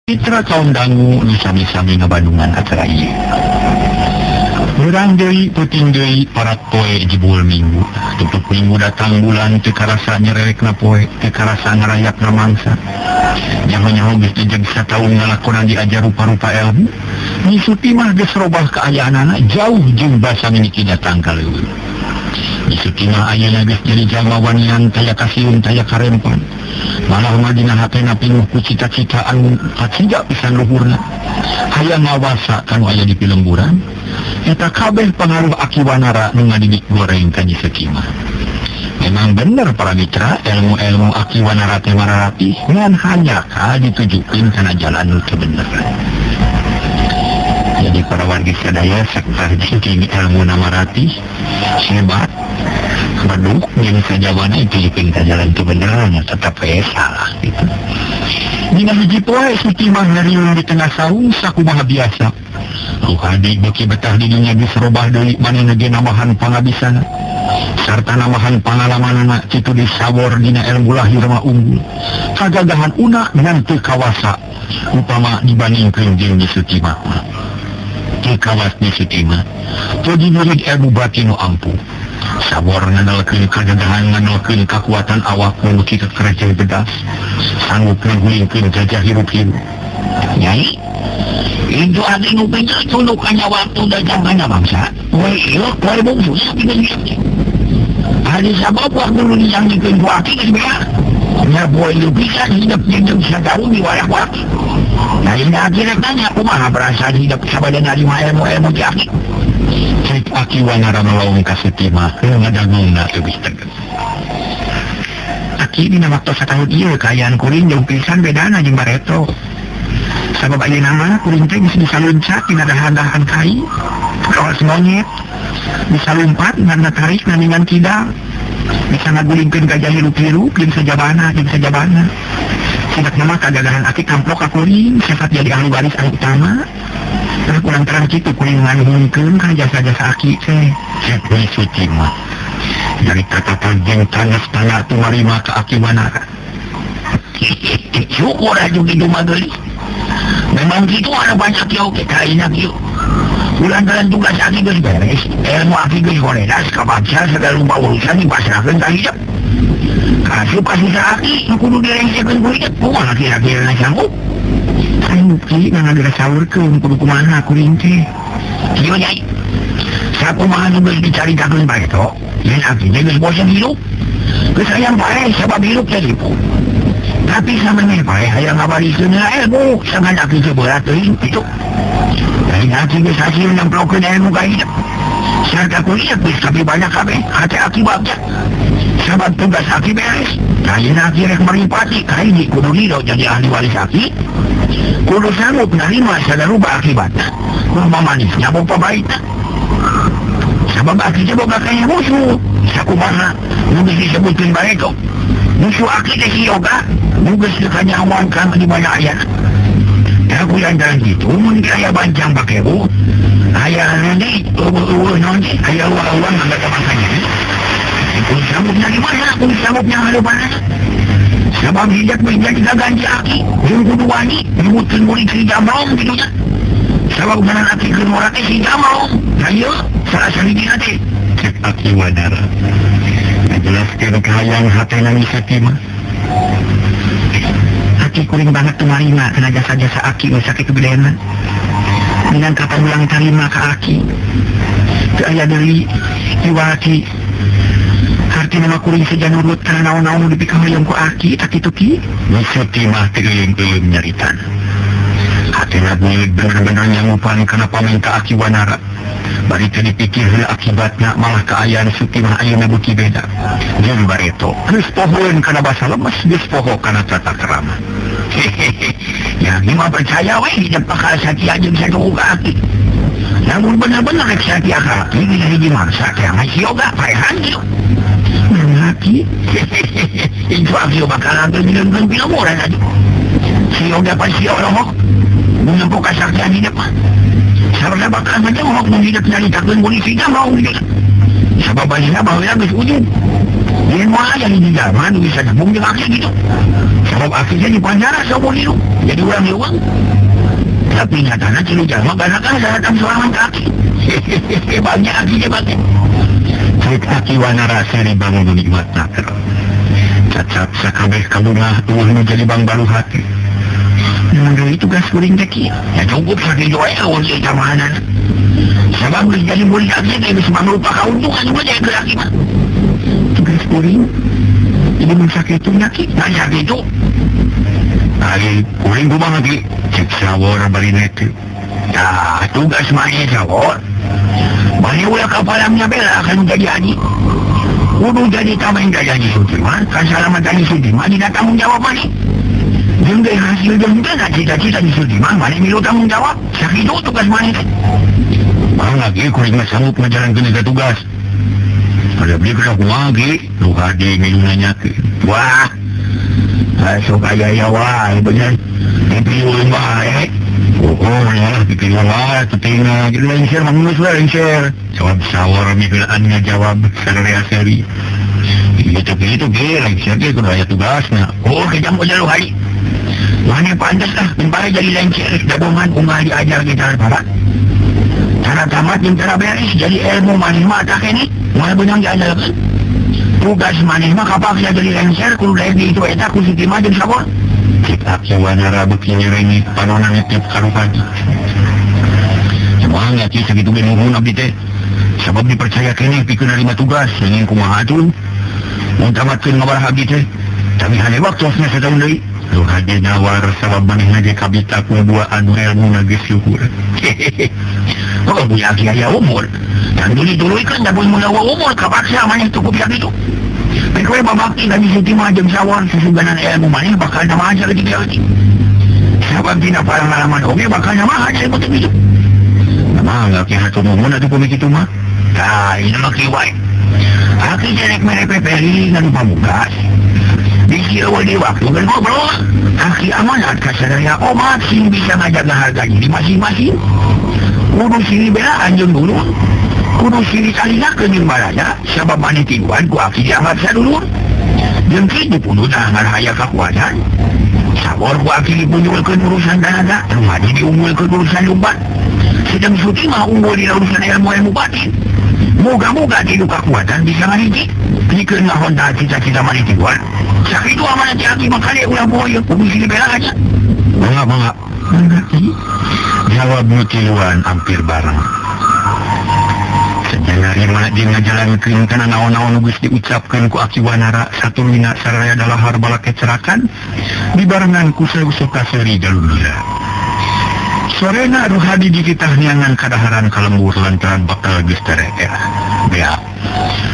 Mitra kaum dangu nu sami-sami ngabandungan acara ieu. Urang deui puting deui parat poe jebul minggu. Tutup minggu datang bulan teu karasa nyererekna poe, teu karasa ngarayapna mangsa. Nyaho-nyaho geus jeung sataun ngalakonan diajar rupa-rupa ilmu. Nyi Suti mah geus robah kaayaanana jauh jeung basa miniki datang ka leuweung. Nyi Suti mah ayeuna geus jadi jalma wanian taya kasiun taya karempan. Malah madina hatena pinuh ku cita-cita anu kacida pisan luhurna. Hayang ngawasa kanu aya di pilemburan. Eta kabeh pengaruh Akiwanara nu ngadidik goreng ka Nyi Suti mah. Memang bener para mitra, ilmu-ilmu Akiwanara teh mararapi ngan hanya ka ditujukeun kana jalan nu teu bener. Jadi para wargi sadaya sektar jadi ilmu namarati hebat baduk yang sajawana itu dipin ka jalan teu benernya tetap salah gitu. Dina hiji poe Suti mah ngariung di tengah saung sakumaha biasa. Ruhadi beki betah di dinya geus robah deui manehna ge namahan pangabisana. Sarta namahan pangalamanana kitu disawor dina ilmu lahir mah unggul. Kagagahan una ngan teu kawasa upama dibandingkeun jeung Nyi Suti mah. Teu kawas Nyi Suti mah. Jadi murid ilmu batin nu ampuh. Sabor nganalkeun kagagahan nganalkeun kakuatan awak nu kitu kereceh bedas. Sanggup ngagulingkeun gajah hirup-hirup. Nyai, itu ada nu bener tundukannya waktu dan mana bangsa. Woi, iyo, woi bungsu, sapi. Hari sabab waktu lu dijanjikan ku aki kan bea. Nya boy lu bisa hidup jeung sadaru di warak waktu. Nah ini akhirnya tanya kumaha perasaan hidup sabada narima ilmu-ilmu di aki. Cek Akiwanara melawung ka Suti mah ngadagungna teu geus tegas. Aki dina waktu satahun ieu kaayaan kuring jeung pisan bedana jeung bareto. Sabab ayeuna mah kuring teh geus bisa loncat dina dahan-dahan kai. Kaos monyet bisa lompat ngan tarik naningan kidal. Bisa ngagulingkeun gajah hirup-hirup jeung sajabana. Sidak nama kagagahan aki kamplok ka kuring sifat jadi ahli waris anu utama. Terus kurang terang kitu kuring nganuhunkeun ka jasa-jasa aki teh. Cek Nyi Suti mah. Dari tatapan jeung tanas-tana tumarima ka Akiwanara. Syukur aja gitu mah geus. Memang gitu ada banyak yo kita inak yo. Ulang-ulang tugas aki geus beres, ilmu aki geus goredas ka bangsa segala rupa urusan dipasrahkeun ka hidup. Kasup kasusah aki kudu direngsekeun ku hidup. Kumaha kira-kira sanggup? Kan bukti ngagara saurkeun kudu kumaha kuring teh. Kieu Nyai. Sakumaha nu geus dicaritakeun bae to? Yen aki teh geus bosan hidup. Geus hayang bae sabab hidup teh lipu. Tapi samanya bae hayang ngabarikeun ilmu sangan aki teh berat teuing kitu. Dari aki geus hasil nemplokeun ilmu ka hidup. Sarta kuliah geus tapi banyak kabeh hate aki bagja. Sabab tugas aki beres. Ayeuna aki rek maripati ka hiji kudu ridho jadi ahli waris aki. Kudu sanggup narima sadaruba akibatna. Kumaha manisnya bopa baitna. Sabab aki teh boga kaya musuh. Sakumaha nu geus disebutkeun bae to. Musuh aki teh si yoga. Nu geus teu kanyawan kana di mana aya. Aku yang jalan gitu, mun kaya bancang pakai bu. Ayah nanti, nanti, ayah uang nggak ada makanya. Kun sanggup di mana? Kun sanggupnya ada mana? Sebab hidup menjadi ganti aki, yang kudu wani, nyebutkan murid si Jamrong gitu ya. Sebab dengan aki keluarnya si Jamrong, ayo, salah salibin nanti. Cek Akiwanara, menjelaskan kehayang hati Nyi Suti mah. Aki kuring banget tumarima kena jasa-jasa aki nu sakit kebedeana. Dengan kapan ulang tarima ka aki. Teu aya deui iwaki. Harti nama kuring saja nurut karena naon-naon nu dipikahoyong ku aki tak kitu ki. Nyi Suti mah teu eum nyaritan. Hatina bener-bener nyangupan kana paminta Akiwanara. Bari teu dipikir heula akibatna malah kaayaan Suti mah ayeuna beuki beda. Jeung bareto geus pohoeun kana basa lemes geus poho kana tata krama. Ya ini mah percaya weh hidup bakal sakia jeung saduh aki. Namun benar-benar rek sakia ka aki dina hiji mangsa teh ngasih yoga paehan gitu. Aki itu aki bakal ambil bileun pilamuran aja. Si yoga pasti orang menempuh kasaktian hidup mah. Sarana bakal menjengok menghidup nyaritakeun murid si Jamrong gitu. Sabab banyak baheula geus ujung. Yen moal aya di zaman bisa nyambung jeung aki gitu. sebab akhirnya di penjara seumur hidup jadi orang lewang. Tapi nyatanya cilu jalma karena kan saya datang serangan kaki. Hehehe, banyak akinya banyak. Cek aki wanara seri bangun nikmat nakar. Cacap sakabeh kabungah tuh menjadi bang baru hati. Menurut tugas kuring teki, ya cukup sakit doa untuk jamanan. Sebab jadi murid lagi dia bisa merupakan keuntungan juga jadi laki mah. Tugas kuring, ini mensakit itu nyakit, nggak sakit itu. Lagi kuring gua lagi cek sawor barinet. Ya tugas mana sawor? Banyak ulah kapalamnya bela akan menjadi haji. Kudu jadi tameng jadi Sudirman, kan salaman tadi Sudirman tidak tanggung jawab mana? Jenggai hasil jenggai gak cita-cita di Sudirman, mana milu tanggung jawab? Sakit itu tugas mana? Bang lagi kuring gak sanggup menjalankan tiga tugas. Ada beli kerak lagi, lu hadi milu nanyakin. Wah, so kaya ya wah, bener. Dipilih baik. Oh ya, dipilih baik, ketinggal. Jadi lengser, mangus lah lengser. Jawab sawar, mikilaannya jawab seri-seri. Gitu-gitu, lengser dia kudu ada tugasnya. Oh, kejam aja lu hari. Mana pantas lah, tempatnya jadi lengser. Dabungan umah diajar kita, Bapak. Cara tamat yang cara beres, jadi ilmu manihma tak ini. Mulai benang diajarkan. Tugas manihma kapaknya jadi lengser, kudu lagi itu etak, kusitim aja sabor. Kita wanara bekinya ini panonan itu karupadi. Semuanya kisah gitu benuhun abdi teh. Sebab dipercayakan ini pikir nerima tugas ingin kumaha tuh. Mau tamatkan ngabarah abdi teh. Tapi hanya waktunya setahun lagi. Lu hadir nawar sabab maneh aja kabita dua anu ilmu nagis syukur. Hehehe. Kok punya kiai umur. Dan dulu kan dah boleh mulawa umur kapaksa maneh cukup yang itu. Mereka babakti dan disitu majam sawar sesuganan ilmu maneh bakal nama aja ketiga lagi. Sebab tidak pengalaman oke bakal nama aja betul itu. Nama nggak kira tu mumun atau pemik itu mah. Nah ini mah kiwai. Aki jelek mereka peri dengan pamukas. Di awal di waktu kan ngobrol. Aki amanat kasadaya omat sing bisa ngajaga harganya di masing-masing. Kudu sini bela anjung dulu. Kudu sini salina ke nimbalanya. Sebab manitiduan ku aki dianggap sa dulu. Jengki dipunuh na ngarahaya kakuatan. Sabor ku aki dipunjulkan urusan danaga. Rumadi diunggulkan urusan lumbat. Sedang suti mah unggul di urusan ilmu-ilmu batin. Moga-moga di kakuatan bisa maniti. Jika ngahon dah cita-cita manitiduan. Sakit itu amanat aki makanya ulah boyo. Kudu sini bela aja. Bangga. Jawab nutiluan hampir bareng. Sebenarnya mana dia ngajalankan karena naon-naon nubis diucapkan ku aki wanara satu mina saraya adalah harbala kecerakan dibarengan ku suka seri galungira. Sorena ruhadi dikitah niangan kadaharan kalembur lantaran bakal gesterek bea.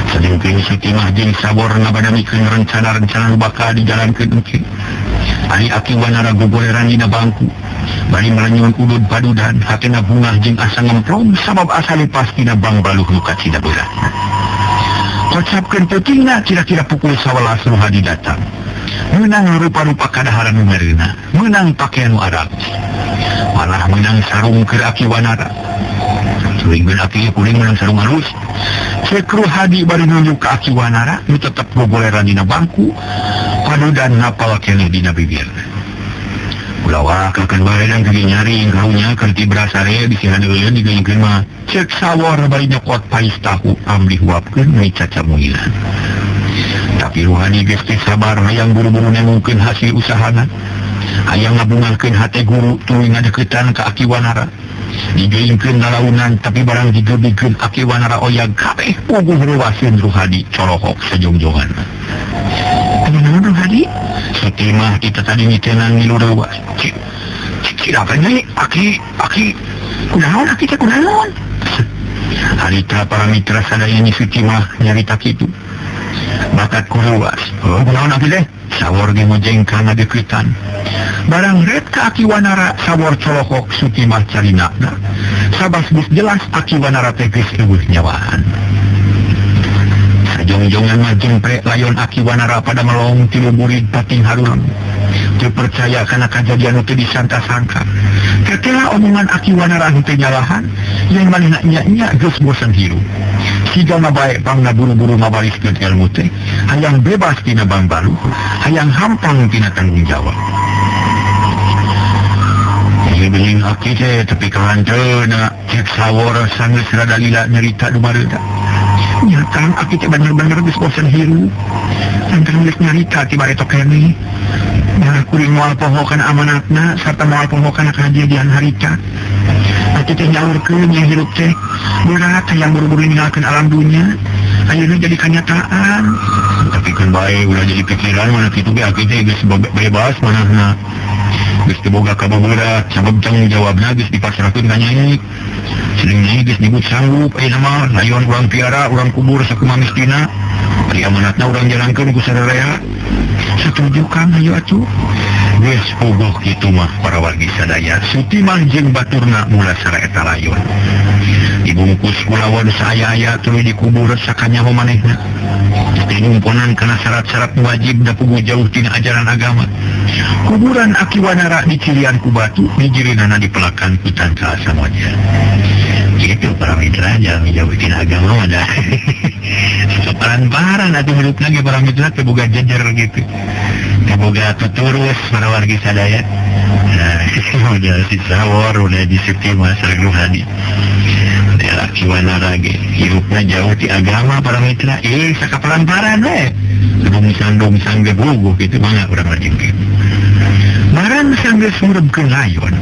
Sedengking Siti mah jeung sabor nabadamikeun rencana-rencana bakal dijalankeun engke. Ari aki wanara gogoleran dina bangku. Bari melanyun udud padudan hatena bungah jeung asa ngemplong sabab asali pastina bang baluh luka cina berat. Kocapkeun peutingna kira-kira pukul 11 ruhadi datang. Menang rupa-rupa kadaharan numerina, menang pakaian arab. Malah menang sarung ke aki wanara. Suringkeun aki kuring menang sarung halus. Cek ruhadi bari nunjuk ke aki wanara nu tetep gogoleran dina bangku padudan napal keneh dina bibir. Ulawak akan badan kaki nyaring kaunya kerti berasare bisihan euleun digeungkeun mah cek sawor bari nyokot pais tahu amli huapkeun mai caca muilan. Tapi ruhani geus teh sabar hayang buru-buru nemungkeun hasil usahana. Hayang ngabungangkeun hate guru tuluy ngadeuketan ka aki wanara. Digeungkeun nalaunan tapi barang digeubikeun aki wanara oyag kabeh puguh ruwaseun ruhadi colohok sajongjongan. Naon ruhadi? Siti mah kita tadi ngitenan ngilu dewa. Kira-kira ini aki kunaon aki teh kunaon? Harita para mitra sadaya ni Siti mah nyarita kitu. Bakat kuruas. Oh, kunaon aki teh? Sawor ge mojeng kana deuketan. Barang red ka aki wanara sawor colokok Siti mah carinakna. Sabas geus jelas aki wanara teh geus eueuh nyawaan. Jongjongan mah jemprek layon aki wanara pada melong tilu murid pating harun. Teu percaya kana kajadian itu disangka-sangka. Ketelah omongan aki wanara teu nyalahan, yang manehna nya geus bosan hirup. siga mabae pang buru-buru mabariskeun ilmu teh hayang bebas tina bang baru hayang hampang tina tanggung jawab. Bening aki teh tapi kalanteuna cek sawor sanggeus rada lila nyarita dumareuda. Nya Kang aki teh bener-bener geus bosen hirup. Lantaran geus nyarita tiba eta keneh. Nah kuring moal pohokan amanatna sarta moal pohokan kejadian harita. Aki teh nyaurkeun nya hirup teh berat hayang buru-buru ninggalkeun alam dunia. Ayeuna jadi kenyataan. Tapi kan bae ulah jadi pikiran mana kitu ge aki teh geus bebas manahna. Geus boga kababeurat sabab tanggung jawabna geus dipasrahkeun ka Nyai. Sering Nyai geus nyebut sanggup ayeuna mah layon urang piara urang kubur sakumaha mistina. Ari amanatna urang jalankeun ku sararea. Setuju Kang hayu atuh. Geus puguh kitu mah para wargi sadaya. Sutimah jeung baturna mula saraeta layon. Dibungkus kulawon saaya-aya tuluy dikubur sakanyaho manehna. Tinumponan kana syarat-syarat wajib da puguh jauh tina ajaran agama. Kuburan Aki Wanara dicilian ku batu, dijirinana dipelakan ku tangka samoja. Gitu para mitra, jangan menjauh tina agama dah. Separan-paran atuh hidup lagi para mitra teboga jejer gitu. Teboga tuturus para wargi sadaya. Nah, udah si sawor, udah di Sutimah sareng Ruhadi. Aki Wanara ge hirupna jauh ti agama para mitra. Sakaparan-paran Dong sangge bogoh gitu mangga urang rajengkeun. Barang sangge surebkeun layon.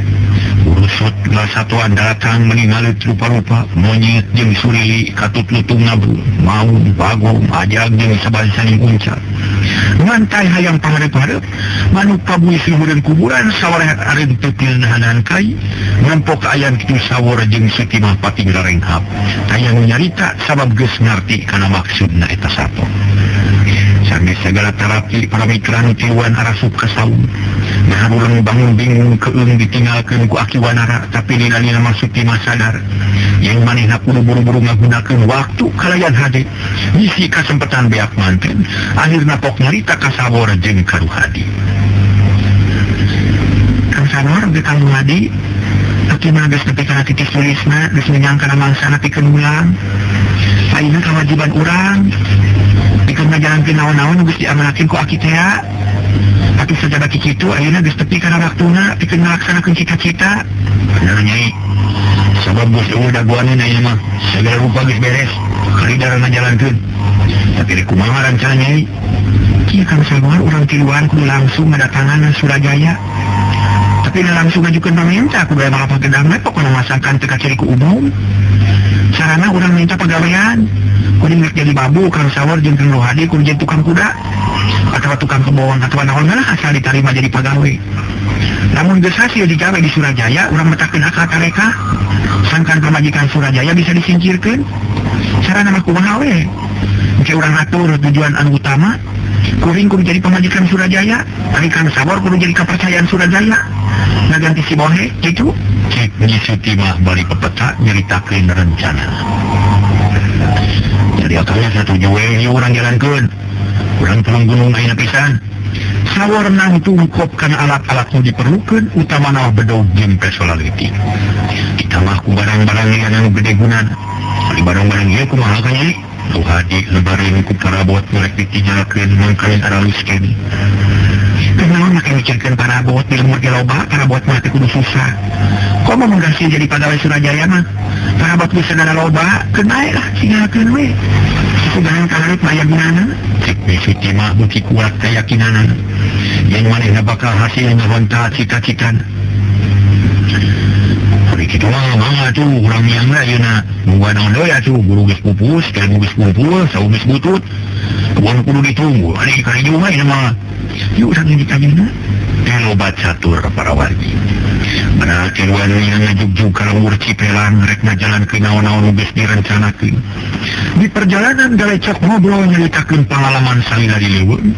Urusot satuan datang meninggal rupa-rupa monyet jeung surili katut lutung nabu maun bagong ajag jeung saban-saning uncal. Ngantai hayang pahareup-hareup manuk pabuih silureun kuburan sawareh areng tepil nahanan kai ngampok ayan kitu sawor jeung Sutimah pating rarenghap. Tayang nyarita sabab geus ngarti kana maksudna eta sato. Sangge segala terapi para mitra nu tiluan arasup ka saung. Nah urang bangun bingung keung ditinggalkeun ku Aki Wanara tapi lila-lila mah Sutimah sadar yang manehna kudu buru-buru ngagunakeun waktu kalayan hade ngisi kasempatan beak manten akhirna pok nyarita ka sawor jeung ka Ruhadi. Kang Sawor ge Kang Ruhadi Aki mah geus nepi kana titik tulisna geus menyangkana mangsana pikeun ulang. Ayeuna kewajiban urang pikeun ngajalankeun naon-naon geus diamanakeun ku Aki teh. Tapi sajadah kitu ayeuna geus tepi kana waktuna pikeun ngalaksanakeun cita-cita. Bener Nyai. Sabab geus eueuh dagoaneun ayeuna mah segala rupa geus beres. Kalidara ngajalankeun. Tapi rek kumaha rancana Nyai? Kieu Kang Sawor urang tiluan kudu langsung ngadatangan Surajaya. Tapi langsung ngajukeun paminta kudu aya malapah gedangna pokona masangkan teu kaciri ku umum. Sarana urang minta pagawean. Kudu ngek jadi babu Kang Sawor jeung Kang Ruhadi kudu jadi tukang kuda. Atau tukang kebon atau naon-naon asal diterima jadi pegawai. Namun geus hasil digawe di Surajaya urang metakeun akal kareka. Sangkan pamajikan Surajaya bisa disingkirkeun. Sarana mah kumaha we? Engke urang atur tujuan anu utama. Kuring kudu jadi pamajikan Surajaya, ari Kang Sawor kudu jadi kepercayaan Surajaya. Ngaganti si Bohe gitu. Cek Nyi Sutimah bari pepeta nyaritakeun rencana. Jadi akhirnya satuju we urang jalankeun. Urang tulung gunung ayeuna pisan. Sawor nang tungkop kana alat-alat nu diperlukeun utamana bedog jeung pesolaleutik. Kita mah ku barang-barang anu gede gunana. Ari barang-barang ieu kumaha ka Nyai? Ruhadi lebareun ku parabot merek ditinggalkeun mangkalin aralus keneh. Kenaon make mikirkeun parabot di lemur ge loba parabot mah teh kudu susah. Komo mun gasil jadi pegawai Surajaya mah parabot bisa dana loba kenae lah tinggalkeun we. Sugahan kalarit maya gunana. Cek Sutimah beuki kuat keyakinanna. Yang manehna bakal hasil nyahonta cita-citana. Ari kitu mah tuh urang miangna ayeuna mungguan naon deui atuh guru geus pupus, ilmu geus kumpul, saung geus butut. Kebon kudu ditunggu. Ari kariju mah ieu mah. Yuk urang ditanyana. Lobat catur para wargi. Mana tiluan yang ngajugjug ka lembur Cipelang rek ngajalankeun naon-naon geus direncanakeun. Di perjalanan galecok ngobrol nyaritakeun pengalaman salila di leuweung.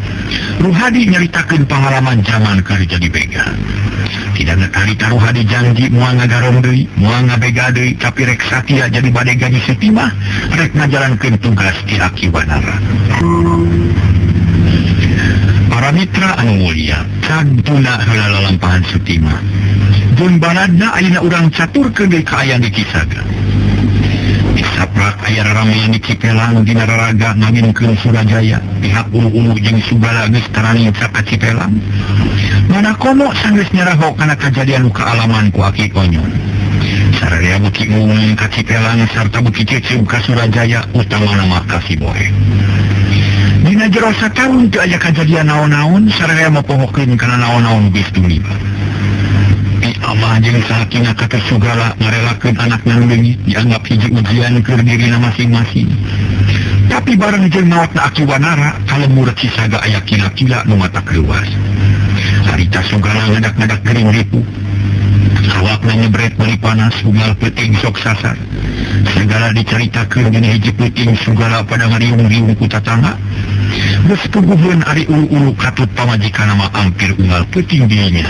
Ruhadi nyaritakeun pengalaman zaman keur jadi bega. Tidak ngetarita Ruhadi janji moal ngagarong deui, moal ngabega deui, tapi rek satia jadi bade gaji Sutimah rek ngajalankeun tugas di Aki Wanara. Para mitra anu mulia, saduna heula lalampahan Sutimah. Jeung baradna ayeuna urang caturkeun deui ka aya di Kisaga. Disaprak aya ramean di Cipelang dina raraga ngaginkeun Surajaya. Pihak ulu-ulu jeung Sugala geus taraning ka Cipelang. Mana komo sanggeus nyarahok kana kajadian kaalaman ku Aki Onyon. Sararea beuki ngomong ka Cipelang sarta beuki cicing ka Surajaya utamana mah ka Siboe. Dina jero sataun teu aya kajadian naon-naon sararea mapohokeun kana naon-naon geus tumiba. Abah jeung sakina kata Sugala ngarelakeun anakna nu leungit dianggap hiji ujian keur dirina masing-masing. Tapi bareng jeung maotna Aki Wanara kalemur cisaga aya kila-kila nu mata kreuwas. Harita Sugala ngadak-ngadak gering ripu. Awakna nyebret beli panas unggal peuting sok sasar. Segala dicaritakeun dina hiji peuting Sugala pada ngariung-riung ku tatangga. Geus puguheun ari ulu-ulu katut pamajikanna mah ampir unggal peuting dinya.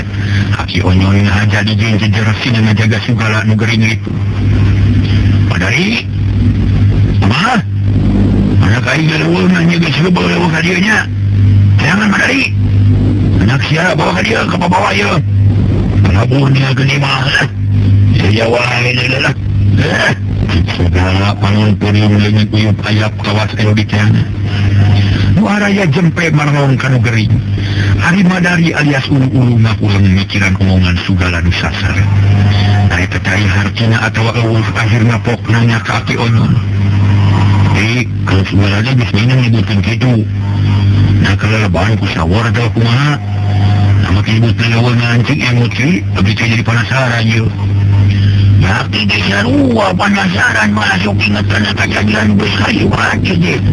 Aki Onyon ngahaja di jeung jejeresina ngajaga Sugala nu gering ripu. Padari, mah, anak aing galeuweung nya geus leuweung ka dieu nya. Jangan Padari. Anak sia bawa ka dieu ka bawa ieu. Labuhnya geni mah. Ya wae leuleuh. Sugala pangun peureum leungit uyup ayap kawas anu diteana. Nu araya jempe marlong kanu gering. Ari Madari alias ulu-ulu ngapuleung mikiran omongan Sugala nu sasar. Ari teh hartina atawa eueuh akhirna pok nanya ka Aki Onyon. Kalau Sugala geus minang nyebutkeun kitu. Nah kalelebaan ku sawarga kumaha? Nama kibutna leuweung ngancing emot sih, abdi teh jadi penasaran yeuh. Tapi di sarua penasaran malah sok inget kana kejadian besar ieu aja deh.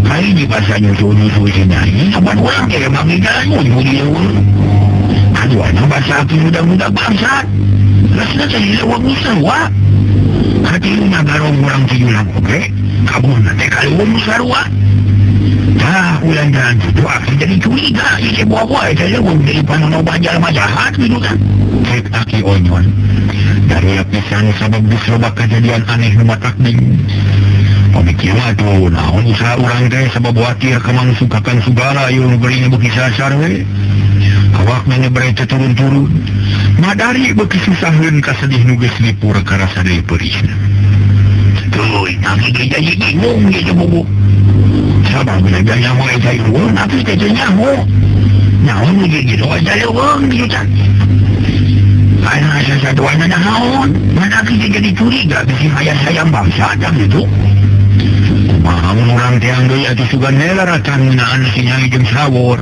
Kali di pasar nyusul-nyusul cenah, saban urang teh emang di jalan nyusul leuweung. Aduana bahasa aki muda-muda bangsat. Rasna teh leuweung sarua. Hatilna garong urang tijulang oge, kabulna teh kaleuweung sarua. Nah, ulang jalan itu akan jadi curiga. Ini buah-buah itu leuweung dari panonoba jalma jahat gitu kan. Cek Aki Onyon. Dari lapisan sabab disrobak kejadian aneh nu matakning. Pamikir mah tuh, naon usaha urang teh sabab watir kamangsukakan Sugala ieu nu geuring beuki sasar we. Awakna nyebret turun-turun. Madari beuki susaheun ka sedih nu geus lipur ka rasa deui peurisna. Tuh, nanti dia jadi bingung dia bubu. Sabab belajar nyamu aja leuweung, tapi teh nyamu. Naon gitu aja leuweung gitu kan. Karena sesuatunya naon, mana kita jadi curiga bisi ayah sayang bangsa ada gitu. Kumaha urang teh anggeui atuh sugan heula racan ngeunaan si Nyai jeung Srawor.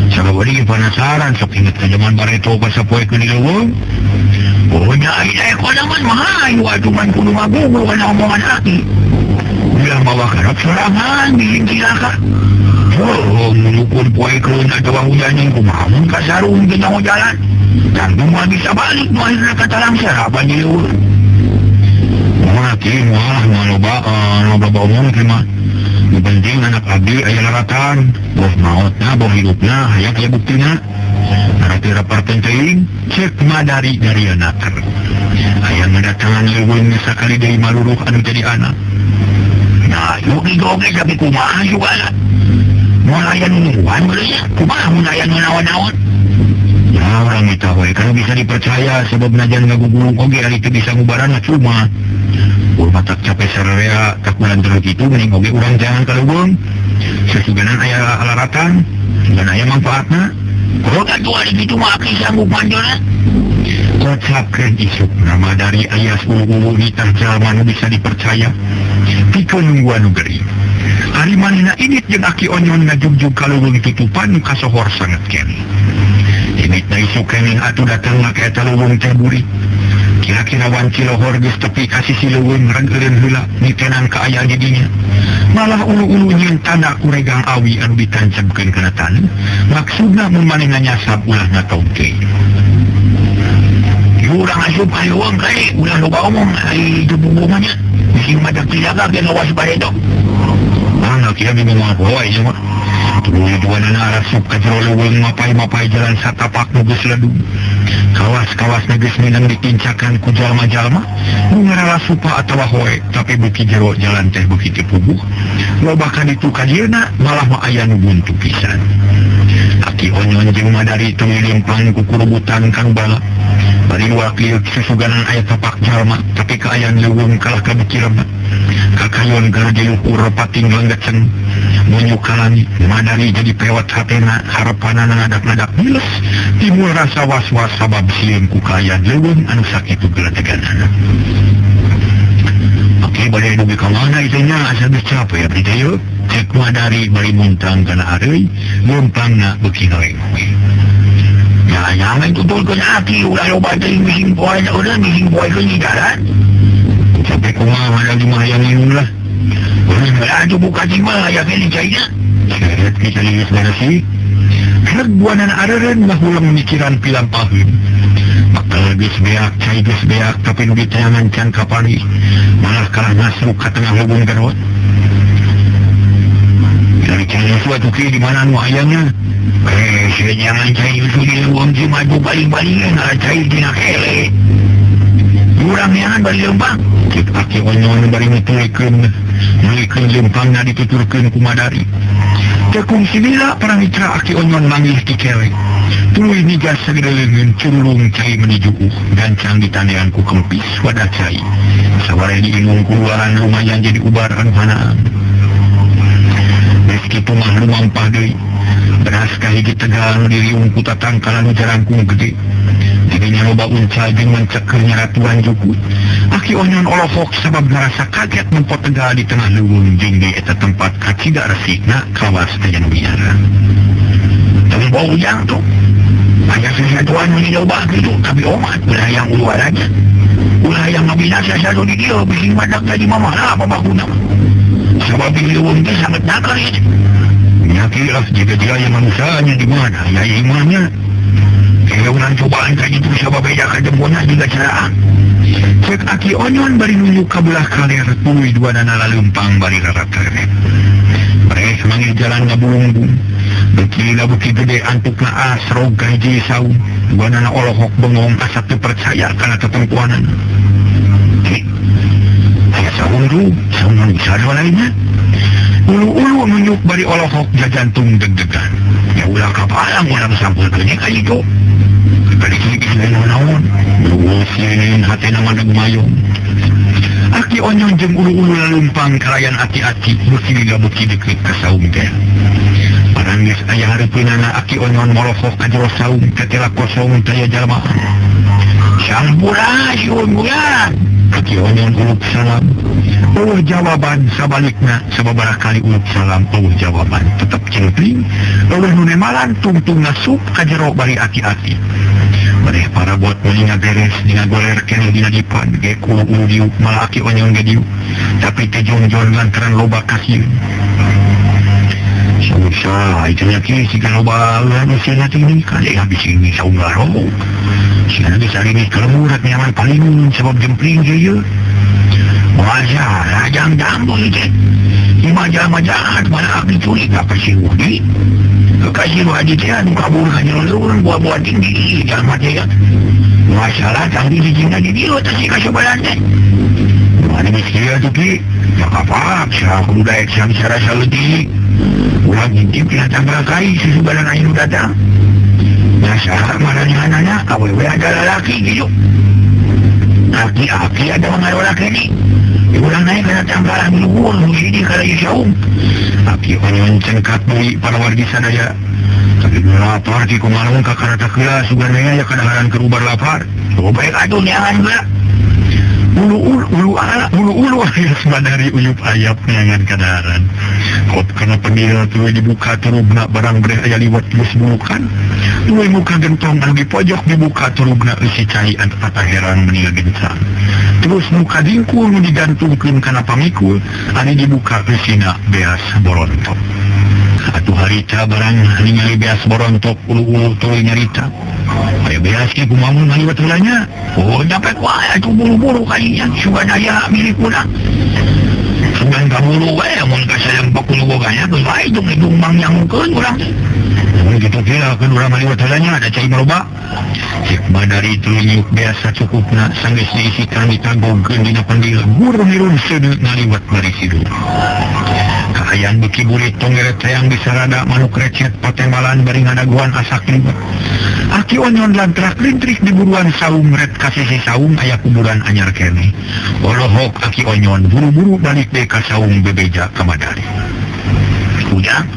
Sababari penasaran sok inget ka zaman bareto pas sapoekeun di leuweung. Pokoknya aya ekonoman mah ayo atuh man kudu ngagugu kana omongan Aki. Ulah bawa karep sorangan bikin cilaka. Oh, menukun poekeun atawa hujanin kumaha mun kasarung kita mau jalan. Dan semua bisa balik nu akhirna kata langsar apa di leuweung. Aki moal loba omong mah. Nu penting anak abdi aya laratan, boh maotna, boh hidupna, hayang aya buktina. Narati raparkeun teuing, cek Madari dari anaker. Hayang ngadatangan leuweung sakali deui maluruh anu jadi anak. Nah, yuk digoge tapi kumaha Sugala. Moal aya nunuan beuleuh nya, kumaha mun aya nu naon-naon. Ya orang itu we kalau bisa dipercaya sebab najan ngagugulung oge ari teu bisa ngubarana cuma urang tak capek sararea tak bulan terus kitu geuning oge urang jangan kaleuweung sasuganan aya alaratan dan aya manfaatna. Kalau atuh ari kitu mah Aki sanggup manjona. Kocapkeun isukna Madari aya ulu-ulu nitah jalma nu bisa dipercaya pikeun nungguan nu geuring. Ari manehna init jeung Aki Onyon ngajugjug kaleuweung tutupan nu kasohor sanget keneh. Init na isu kening atuh datang ngake eta leuweung teh buri. Kira-kira wanci lohor geus tepi ka sisi leuweung rengeureun heula nitenang ka aya di dinya. Malah ulu-ulu nyeun tanda kuregang awi anu ditancapkeun kana taneuh. Maksudna mun manehna nyasab ulah ngatongke. Urang asup ka leuweung kae, ulah loba omong ai dubung-bungna. Bisi madak tilaga ge lawas baredo. Mangga kieu bingung apa ieu mah. Tujuan arasup ka jero leuweung mapai-mapai jalan satapak nu geus ledung. Kawas-kawas geus minang ditincakan ku jalma-jalma nu ngarasupa atawa hoe, tapi beuki jero jalan teh beuki teu puguh. Loba ka ditu ka dieuna malah mah aya nu buntu pisan. Aki Onyon jeung Madari teu limpang ku kurubutan kanu bala. hari wakil susuganan ayat tapak jalma tapi keayaan leuweung kalah kabikirna kakayon gara diukur pating lenggecen munyuk kalani Madari jadi pewat hatena harapanana ngadak-ngadak miles timbul rasa was-was sabab sieun ku kaayaan leuweung anu sakitu geleteganana. Oke, badai dugi ka mana itunya asa geus capek ya berita yeuh cek Madari bari muntang kana areuy leumpangna beuki ngawe-ngawe. Ya, jangan tutulkan hati, ulah lo baca missing point, udah missing point ke jalan. Sampai kumaha ada di mayangin lah. Udah nggak ada buka di mayang ini cahaya. Seret kita lihat mana sih? Kerbuanan adaran bahulang mikiran pilang pahun. Bakal gus beak, cai gus beak, tapi nubi tayangan can kapani. Malah kalah masuk ke tengah hubung garot. Dari cahaya suatu kiri di mana nu ayangnya? Saya jangan cari suri uang si maju balik-baliknya nggak cari tina kele. Kurang yang balik lempang. Kita pakai onyon bari ngetulikan lempang na dituturkan ku Madari. Tekung sinila para mitra aki onyon manggil ti kele. Tuluy nigas sagedeuleungeun curulung cai menuju gancang di tanean ku kempis wadah cai. Saware di inung kuluaran lumayan jadi ubar anu hanaan. Meski pemah lumampah deui. Beras kahiji tegal diriung ku tatang kalanu jarangkung gede. Dirinya loba uncal jeung mencekeur nyaratuan jukut. Aki onyon olofok sabab ngerasa kaget mempot tegal di tengah leuweung jeung di eta tempat kacida resikna kawas teh nu biara. Tapi bau ujang tuh. Banyak sesuatuan yang loba gitu, tapi omat ulah yang uluar aja. Ulah yang mabinasa satu di dia bikin madak jadi mamah apa bakuna. Sabab leuweung teh sangat nakal ya. Nyakilah jika dia yang manusianya di mana ya imannya. Keunan cobaan kayak itu bisa bedakan jempolnya juga cerah. Cek aki onyon bari nunjuk kabelah kaler tuluy dua dana laleumpang bari rarat keret. Beres manggil jalan ngabulungbung. Beki gede antukna asrog gaji saum. Dua dana olohok bengong asap terpercaya karena ketempuanan. Ayah saum dulu, saum bisa ada lainnya. Ulu-ulu menyuk bari olohok jajantung deg-degan. Ya ulah kapalang ulang sampul kenyek aja itu. Balik lagi selain naon. Luusin hati nama deg mayong. Aki onyon jeng ulu-ulu lalumpang kalayan ati-ati. Buki deket ke saum teh. Parangis ayah hareupeunana aki onyon molofok kajero saum. Ketela kosong taya jalma. Sampura siun bulan. Aki onyon ulup salam. Jawaban sabalikna sababaraha kali ulup salam jawaban tetap cengpring nunemalan tungtung ngasup kajero bari aki-aki bari para buat melinga beres dina goler kene dina dipan ge ulu diuk malah aki onyon ge diuk tapi teh jongjon lantaran loba kasieun sausa itunya ki siga loba manusia tinggi kali habis ini saunggaro siga geus ari geus kalemurat nyaman paling sabab jempling ge ieu wajah rajang dambu itu imajah-majahat malah diculik kekasih wadi kekasih wadi itu anu kabur kanyelurun buah-buah tinggi jalma teh masalah tangdi dijina di dia tak sih kasih balante mana misalnya tu ki ya kapak saya kudu daek sang sarasa letih ulang intip ya tambah kai sesubalan ainu datang masalah marahnya anaknya awewe ada lelaki gitu aki-aki ada mengaruh laki ni ulang naik kena tambalan luhur musidi kalau saum aki onyon cengkat bui para wargi sadaya tapi lapar ki kumalung kakara takila suganaya ya kadang-kadang kerubar lapar baik aduh niangan gula ulu ayas Madari uyup ayap niangan kadaharan kot kena pendil tuwe dibuka turubna barang bereh aya liwat geus bulukan tuwe muka gentong anu di pojok dibuka turubna eusi cai anta heran meninggal gencang terus muka dingkul nu digantungkeun kana pamikul anu dibuka eusina beas borontok atuh harita barang ningali beas borontok ulu tuluy nyarita aya beas ki kumamun ngaliwat heulanya oh nyampe wae atuh buru-buru kalinya suganaya milik urang sugan kaburu wae mun kasayang pakulu boganya geus wae hidung mang nyangkeun urang mun kitu kira keun urang ngaliwat heulanya ada cai meloba cek Madari tuluy biasa cukupna sanggeus diisikan ditagogkeun dina panggil gurun-irun seudeu ngaliwat bari sidul Kaayaan beki burit tongeret sayang bisa rada manuk recet patembalan bari ngadaguan asak libat. Aki onyon lantrak lintrik di buruan saung red kasih saung aya kuburan anyar kene. Olohok aki onyon buru-buru balik deh ka saung bebeja ka Madari. Ujang?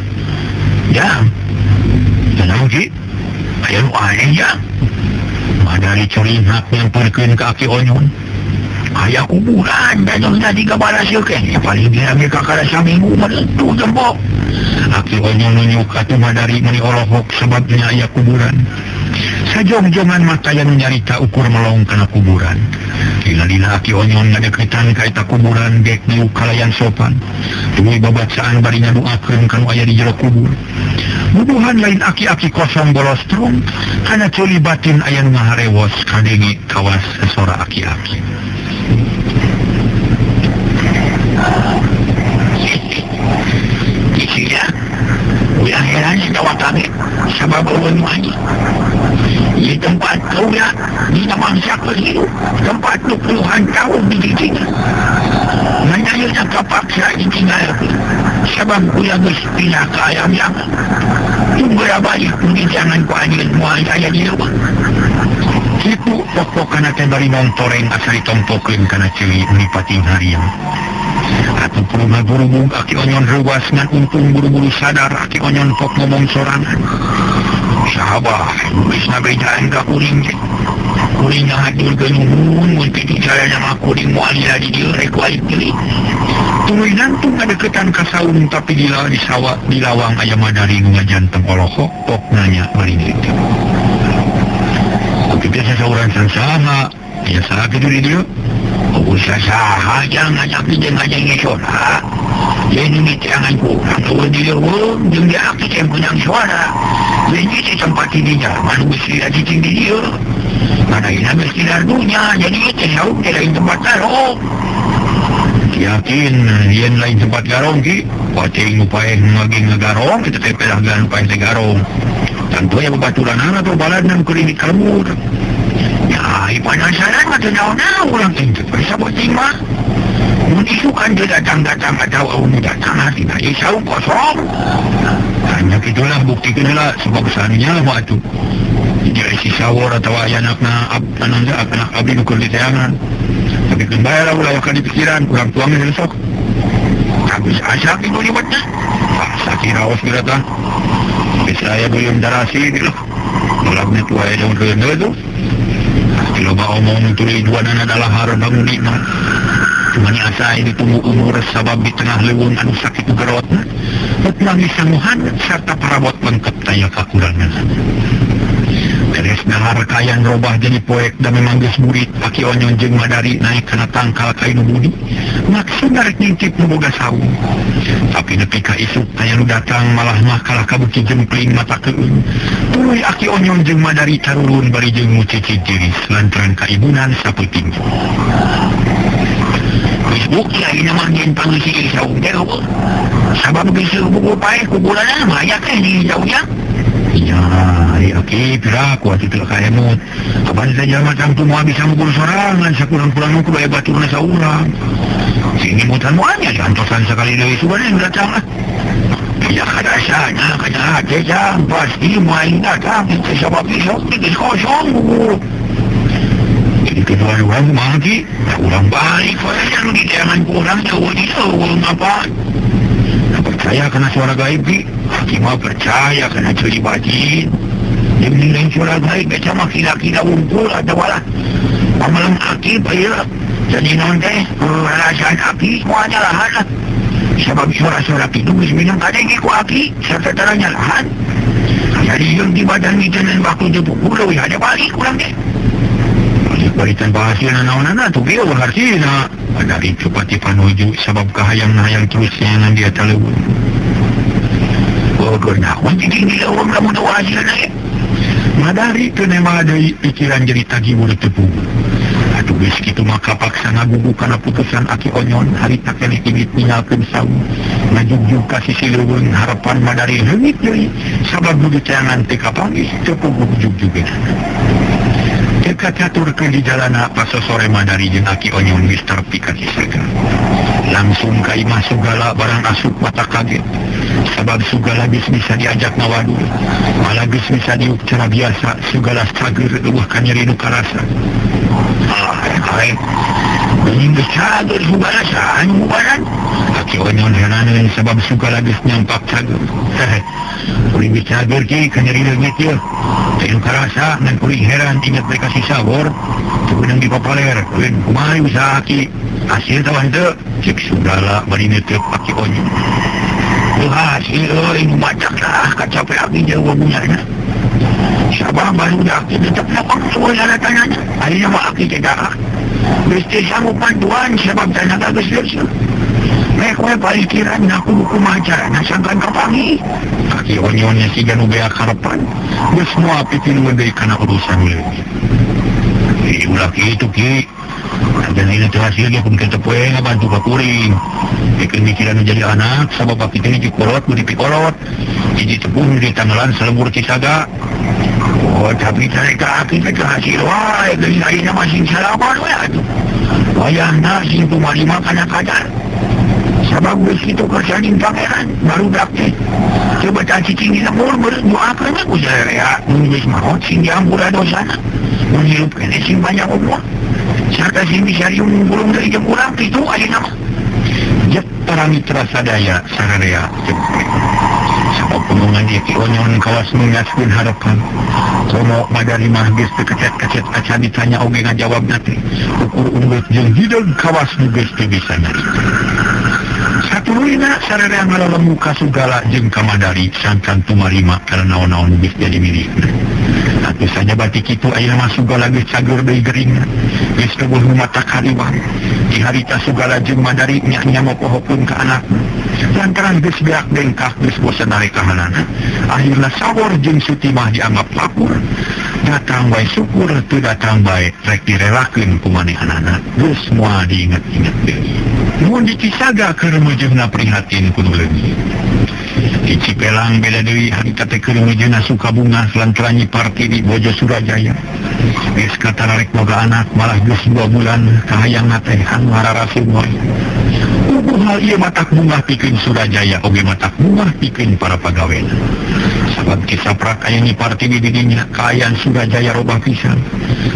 Jang? Jangan uji? Ayo lu aneh ya? Madari coring hak yang perkeun ke aki onyon. Ayah kuburan dan yang tadi kabaras yuk ya paling dia ambil kakak seminggu menentu jempok. Aki onyon nunjuk atuh Madari meni olohok sebabnya ayah kuburan. Sajong-jongan mata yang nyarita ukur melong kena kuburan. Lila-lila aki onyon ngadeketan kaita kuburan gek niuk kalayan sopan. Tunggu babacaan barinya doakeun kanu aya di jero kubur. Bubuhan lain aki-aki kosong bolos trung kana culi batin aya nu ngaharewos kadengi kawas sesora aki-aki. Isinya udah heran setawa kami sabab ulun wajib di tempat kau ya di mangsa keliru tempat 20-an tahun dididik menayanya kapaksa ditinggal sabab kuya geus pindah ke ayam yang tunggu balik mungkin jangan ku anjir mual saya di rumah itu pokok kana teh bari nontoreng asal ditompokeun kana ceuwi nipating harian. Atuh puruna buru-buru aki onyon rewas ngan untung buru-buru sadar aki onyon pok ngomong sorangan. Sahabah, bisa bedaan ka kuring je. Kuringnya hadir genyumun, mungkin caranya mah kuring muali lagi dia rekualik pilih. Tuluy nantung ngadeketan ka saung tapi di sawah di lawang aya Madari nu ngajanteng olohok pok nanya meringit. Biasa sauran sama, ya salah gitu dia. Usaha jangan nyaki dengan yang suara. Jadi jangan kurang kalau dia jeung dia aktif yang punya suara. Jadi tempat ini jangan mesti ada di dia. Karena ini mesti dunia, jadi itu jauh dari tempat garong. Yakin, yang lain tempat garong ki, pacing upaya ngagarong kita tepelah upaya garong. Tentunya bebaturan atau baladan kuring kalmur. Ya, penasaran atau naon-naon ulang itu. Bisa bocing mah. Menisukan dia datang-datang atau awal datang hati. Nah, isau kosong. Hanya itulah bukti kedua sebab kesannya lah waktu. Jadi si sawor atau ayah anak abdi nukur di tayangan. Tapi kembali lah ulah akan dipikiran. Kurang tuangnya besok. Habis asak itu ribetnya. Sakit rawas geratan. Saya belum darasi gitu. Mulanya tua ya daun kena tu. Kalau bawa omong tuli dua dan adalah harap bangun nikmat. Cuma ni asa ini tunggu umur sabab di tengah lewung anu sakit gerot. Menangis sanguhan serta parabot lengkap taya kekurangan. Beres nahar kayan robah jadi poek dan memang geus murid aki onyon jeung Madari naik kana tangkal kainu budi. Maksud narik ngintip nu boga saung. Tapi nepi ka isuk aya nu datang malah mah kalah kabuki jempling mata keun. Tuluy aki onyon jeung Madari tarulun bari jeung mucicit tiris lantaran kaibunan sapeuting. Geus bukti ayeuna mah nyen pangisi saung teh eueuh. Sabab geus buku pae kuburan mah aya teh di jauhnya. Ya, oke, piraku atuh teu kaya mut. Kapan saja macam tu moal bisa mukul sorangan sakurang-kurang mukul aya baturna saurang. Sini mutan moalnya diantosan sekali deui subana yang datang. Ya kadasana kana hate jang pasti moal datang itu sebab iso geus kosong buku. Jadi kedua orang mati, orang balik yang di jangan kurang jauh di jauh apa? Percaya kena suara gaib ki, cuma percaya kena curi bajin. Dia menilai suara gaib sama kira-kira unggul atau walah. Pamalam akib ayo, jadi nonte perasaan api semuanya lahan lah. Sebab suara-suara itu bisa minum kadang iku api serta teranya lahan. Jadi yang di badan kita dan waktu jepuk pulau ya ada balik kurang deh. Baritan bahasia naon-naon tu biar berarti na dari cepati panuju sebab kahayang-hayang terus yang dia telewun. Oh, kena kunci tinggi orang kamu tahu hasilnya. Madari kena madai pikiran jadi tagi boleh tepu. Aduh bis gitu maka paksa ngagugu karena putusan aki onyon hari tak kena ingit tinggalkan saung. Ngajuk-juk kasih silewun harapan madari hengit jadi sabab begitu jangan teka panggis tepu gujuk juga. Dekat caturkeun di jalana pas sore Madari jeung Aki Onyon geus terpi ka Cisaga. Langsung ka imah Sugala barang asup mata kaget. Sabab Sugala geus bisa diajak ngawadul. Malah geus bisa diuk cara biasa Sugala cager eueuh ka nyeri nu karasa. Hai. Ini geus cager Sugala saha nu bubaran? Aki Onyon heraneun sabab Sugala geus nyampak cager. Kuring geus cager ki ka nyeri leungit ieu. Teu karasa ngan kuring heran inget mereka si sabor. Teu beunang dipapaler. Kumaha bisa Aki? Hasil tawan teu cek Sugala bari neuteup Aki Onyon. Hasil euy nu macak lah kacape Aki jeung wabunyana. Sabab baru Aki tetep lapang suara tanahnya. Akhirnya mah Aki tidak. Geus teu sanggup bantuan sabab tenaga geus leuseum. Mek we palikiran aku kumaha carana sangkan kapangi. Aki Onyonnya siga nu beak harepan. Geus moal pikeun deui kana urusan leuwih. Ulah kitu ki. Dan ini hasil dia pun kita poe ngabantu ka kuring. Bikin mikiran jadi anak sabab Aki teh jikolot budi pikolot. Hiji tepung di tanggalan selembur Cisaga. Oh tapi mereka Aki teh hasil wae geus ayeuna masing salapan we atuh. Wayahna sing tumarima kana kadar. Sabab geus kitu kerjaning pangeran baru dakte. Coba cacing di lembur berdoakeun ku saya mun geus maot sing diampura dosana. Mun hirup kene sing banyak umur. Sarta sing bisa diunggulung dari jam kurang itu ayeuna mah. Jep para mitra sadaya sararea jemput. Sabab omongan Aki Onyon kawas mengaskeun harapan. Komo Madari mah geus teu kecet-kecet acan ditanya oge ngajawabna teh. Ukur unggut jeung hideung kawas nu geus teu bisa nyarita. Satuluyna sararea ngalalemu ka Sugala jeung ka Madari sangkan tumarima kana naon-naon geus jadi milikna. Atuh saja batik itu ayeuna mah Sugala geus cager deui geuringna. Geus eueuh nu mata kaliwang. Di harita Sugala jeung Madari nya mopohokeun ka anakna. Lantaran geus beak bengkak geus bosen ari kahanana. Akhirna Sawor jeung Sutimah dianggap lapor. Datang bae syukur teu datang bae rek direlakeun ku manehanana. Geus moal diinget-inget deui. Mun di Cisaga keur meujeunna prihatin kudu leungit. Di Cipelang beda deui harita teh keur meujeunna Sukabunga lantaran parti di Bojo Surajaya. Geus katararek boga anak malah geus 2 bulan kahayangna teh anu hararaseun wae. Ubuh hal ieu matak bungah pikeun Surajaya oge matak bungah pikeun para pagawena. Sabab kisaprak aya ni parti di didinya kaayaan Surajaya robah pisan.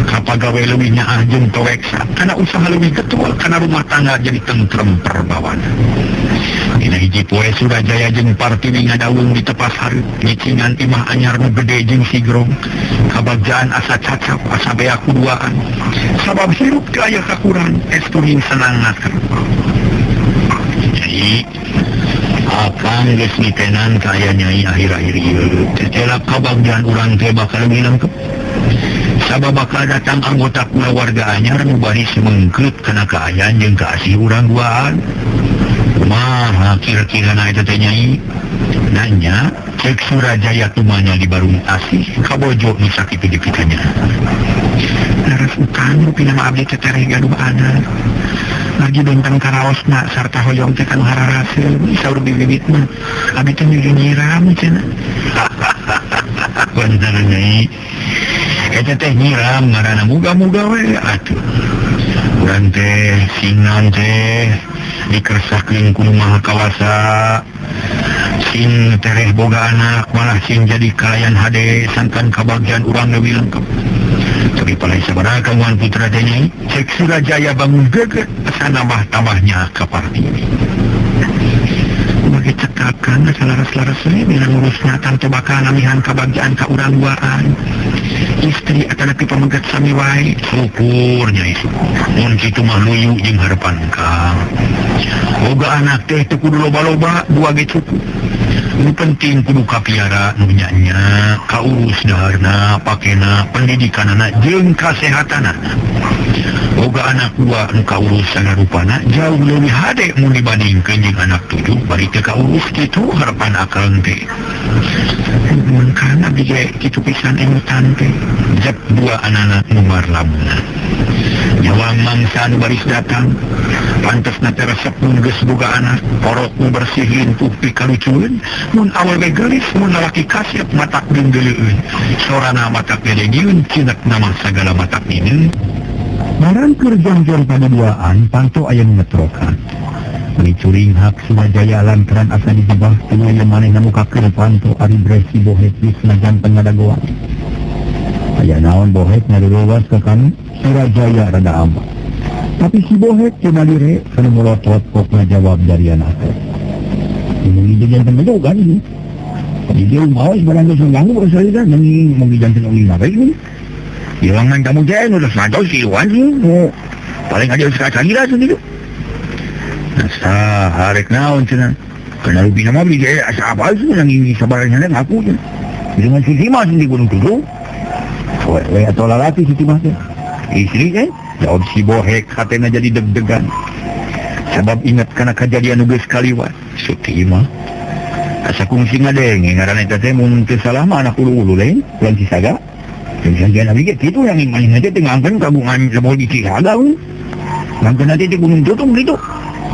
Ka pagawe leuwih nyaah jeung toweksa kana usaha leuwih ketul kana rumah tangga jadi tentrem perbawana. Dina hiji poe Surajaya jeung Partini ngadaweung di tepas hareup nyicingan imah anyar nu gede jeung sigrong. Kabagjaan asa cacap asa beak kuduaan. Sabab hirup teu aya kakurang esturing senang ngaker. Jadi akan geus nitenan kaya Nyai akhir-akhir ieu. Tetela kabagjaan urang teh bakal lengkep. Sabab bakal datang anggota kulawarga anyar nu bari semengkeut kana kaayaan jeung kaasih urang duaan. Kumaha kira-kira eta teh Nyai? Nanya, cek Surajaya tumanya di Barung Asih, kabojo nu sakitu dipikanya. Laras utang rupina mah abdi teh tereh gaduh anak. Lagi bentang karaosna sarta hoyong teh kanu hararaseun saur bibit mah. Abdi teh nyiram cenah. Bener Nyai. Eta teh nyiram ngaranna muga-muga we atuh. Urang teh singnan teh dikersahkeun ku Maha Kawasa. Sing tereh boga anak malah sing jadi kalayan hade sangkan kabagjaan urang leuwih lengkep. Tapi palai sabaraha kawan putra teh Nyai, cek Surajaya bangun geget asa nambah-tambahnya ka Partini. Bagi cekakan salaras-laras we bila ngurusna tante bakal namihan kabagjaan ka urang duaan. Istri atanapi pamegat sami wae. Syukur Nyai syukur. Mun kitu mah luyu jeung harepan Kang. Boga anak teh teu kudu loba-loba, 2 ge cukup. Nu penting kudu kapiara nu nya kaurus daharna, pakena, pendidikanana jeung kasehatanana. Boga boga anak dua nu kaurusan rupana jauh lebih hade mun dibandingkeun jeung anak 7 bari teu kaurus kitu harapan akal teh. Mun kana ge kitu pisan emutan teh. Jep dua anak numar lamuna. Nyawang mangsa nu baris datang. Pantesna teh resep mun geus boga anak, porot nu bersihin tupi kalucueun, mun awal ge geulis mun lalaki kasep matak geunggeuleun. Sorana matak gedegieun cinek nama sagala matak ini. Marang kerjang-jang pada duaan panto aya ngetrokan. Mecuring hak Surajaya lantaran asa dijebah tuluy manehna mukakeun panto ari Bresi Bohet di senajan pengadagoan. Aya naon Bohet ngaduluwas ka kanu Surajaya rada aman. Tapi si Bohet cuma dire kana melotot pokna jawab dari anak. Ini jangan penjogan ini. Jadi dia mau barang geus nganggu bersalida nang mau dijanten oleh nabe ini. Ilangan kamu jangan udah santai sih wan sih. Paling aja sekali lah sendiri. Nah, harek naon cenah. Kana rubi nama beli gaya asa apa sih yang ini sabarnya ngaku cenah. Dengan Siti Mas di Gunung Kidul. We atau lalaki Siti Mas. Istri kan? Jawab si Bohek hatena jadi deg-degan. Sebab ingat kana kejadian nu geus kaliwat. Siti Mas. Asa kungsi ngadeng ngaran eta teh mun teu salah mah anak ulu-ulu lain, bulan Cisaga. Jangan lagi gitu yang main aja tinggalkan kabungan lebol di Cisaga pun. Ngangkan nanti di Gunung Tutung gitu.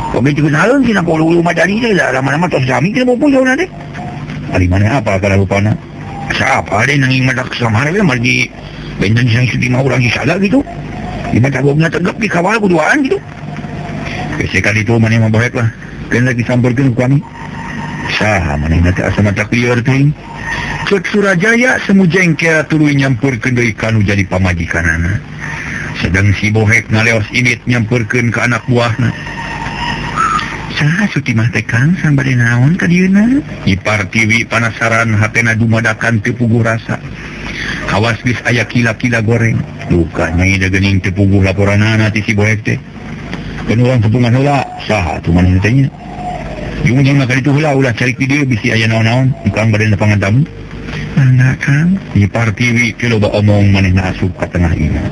Kau begitu kenalan sih nak ulu-ulu madani deh lah. Lama-lama tos kami kita mau pulang nanti. Hari mana apa kalau lupa nak? Siapa deh nanging madak sama hari malah di benteng yang sudah mau orang Cisaga gitu. Di mata gobnya tegap di kawal kuduaan gitu. Kesekali itu mana yang membaik lah. Kena lagi sambarkan kami. Sah mana nanti asal mata clear ting. Cek Surajaya semu jengkel tuluy nyampurkeun deui kanu jadi pamajikanana. Sedang si Bohek ngaleos init nyampurkeun ka anak buahna. Saha Suti mah teh Kang sambade naon ka dieuna? Ipar Tiwi panasaran hatena dumadakan teu puguh rasa. Awas geus aya kila-kila goreng. Luka nyai da geuning teu puguh laporanana ti si Bohek teh. Keun urang sepungan heula, saha atuh maneh teh nya? Yung mah kali itu heula ulah cari video bisi aya naon-naon ukang bade nepangan tamu. Enggak kan? Di Partiwi ki loba omong manehna asup ka tengah ina.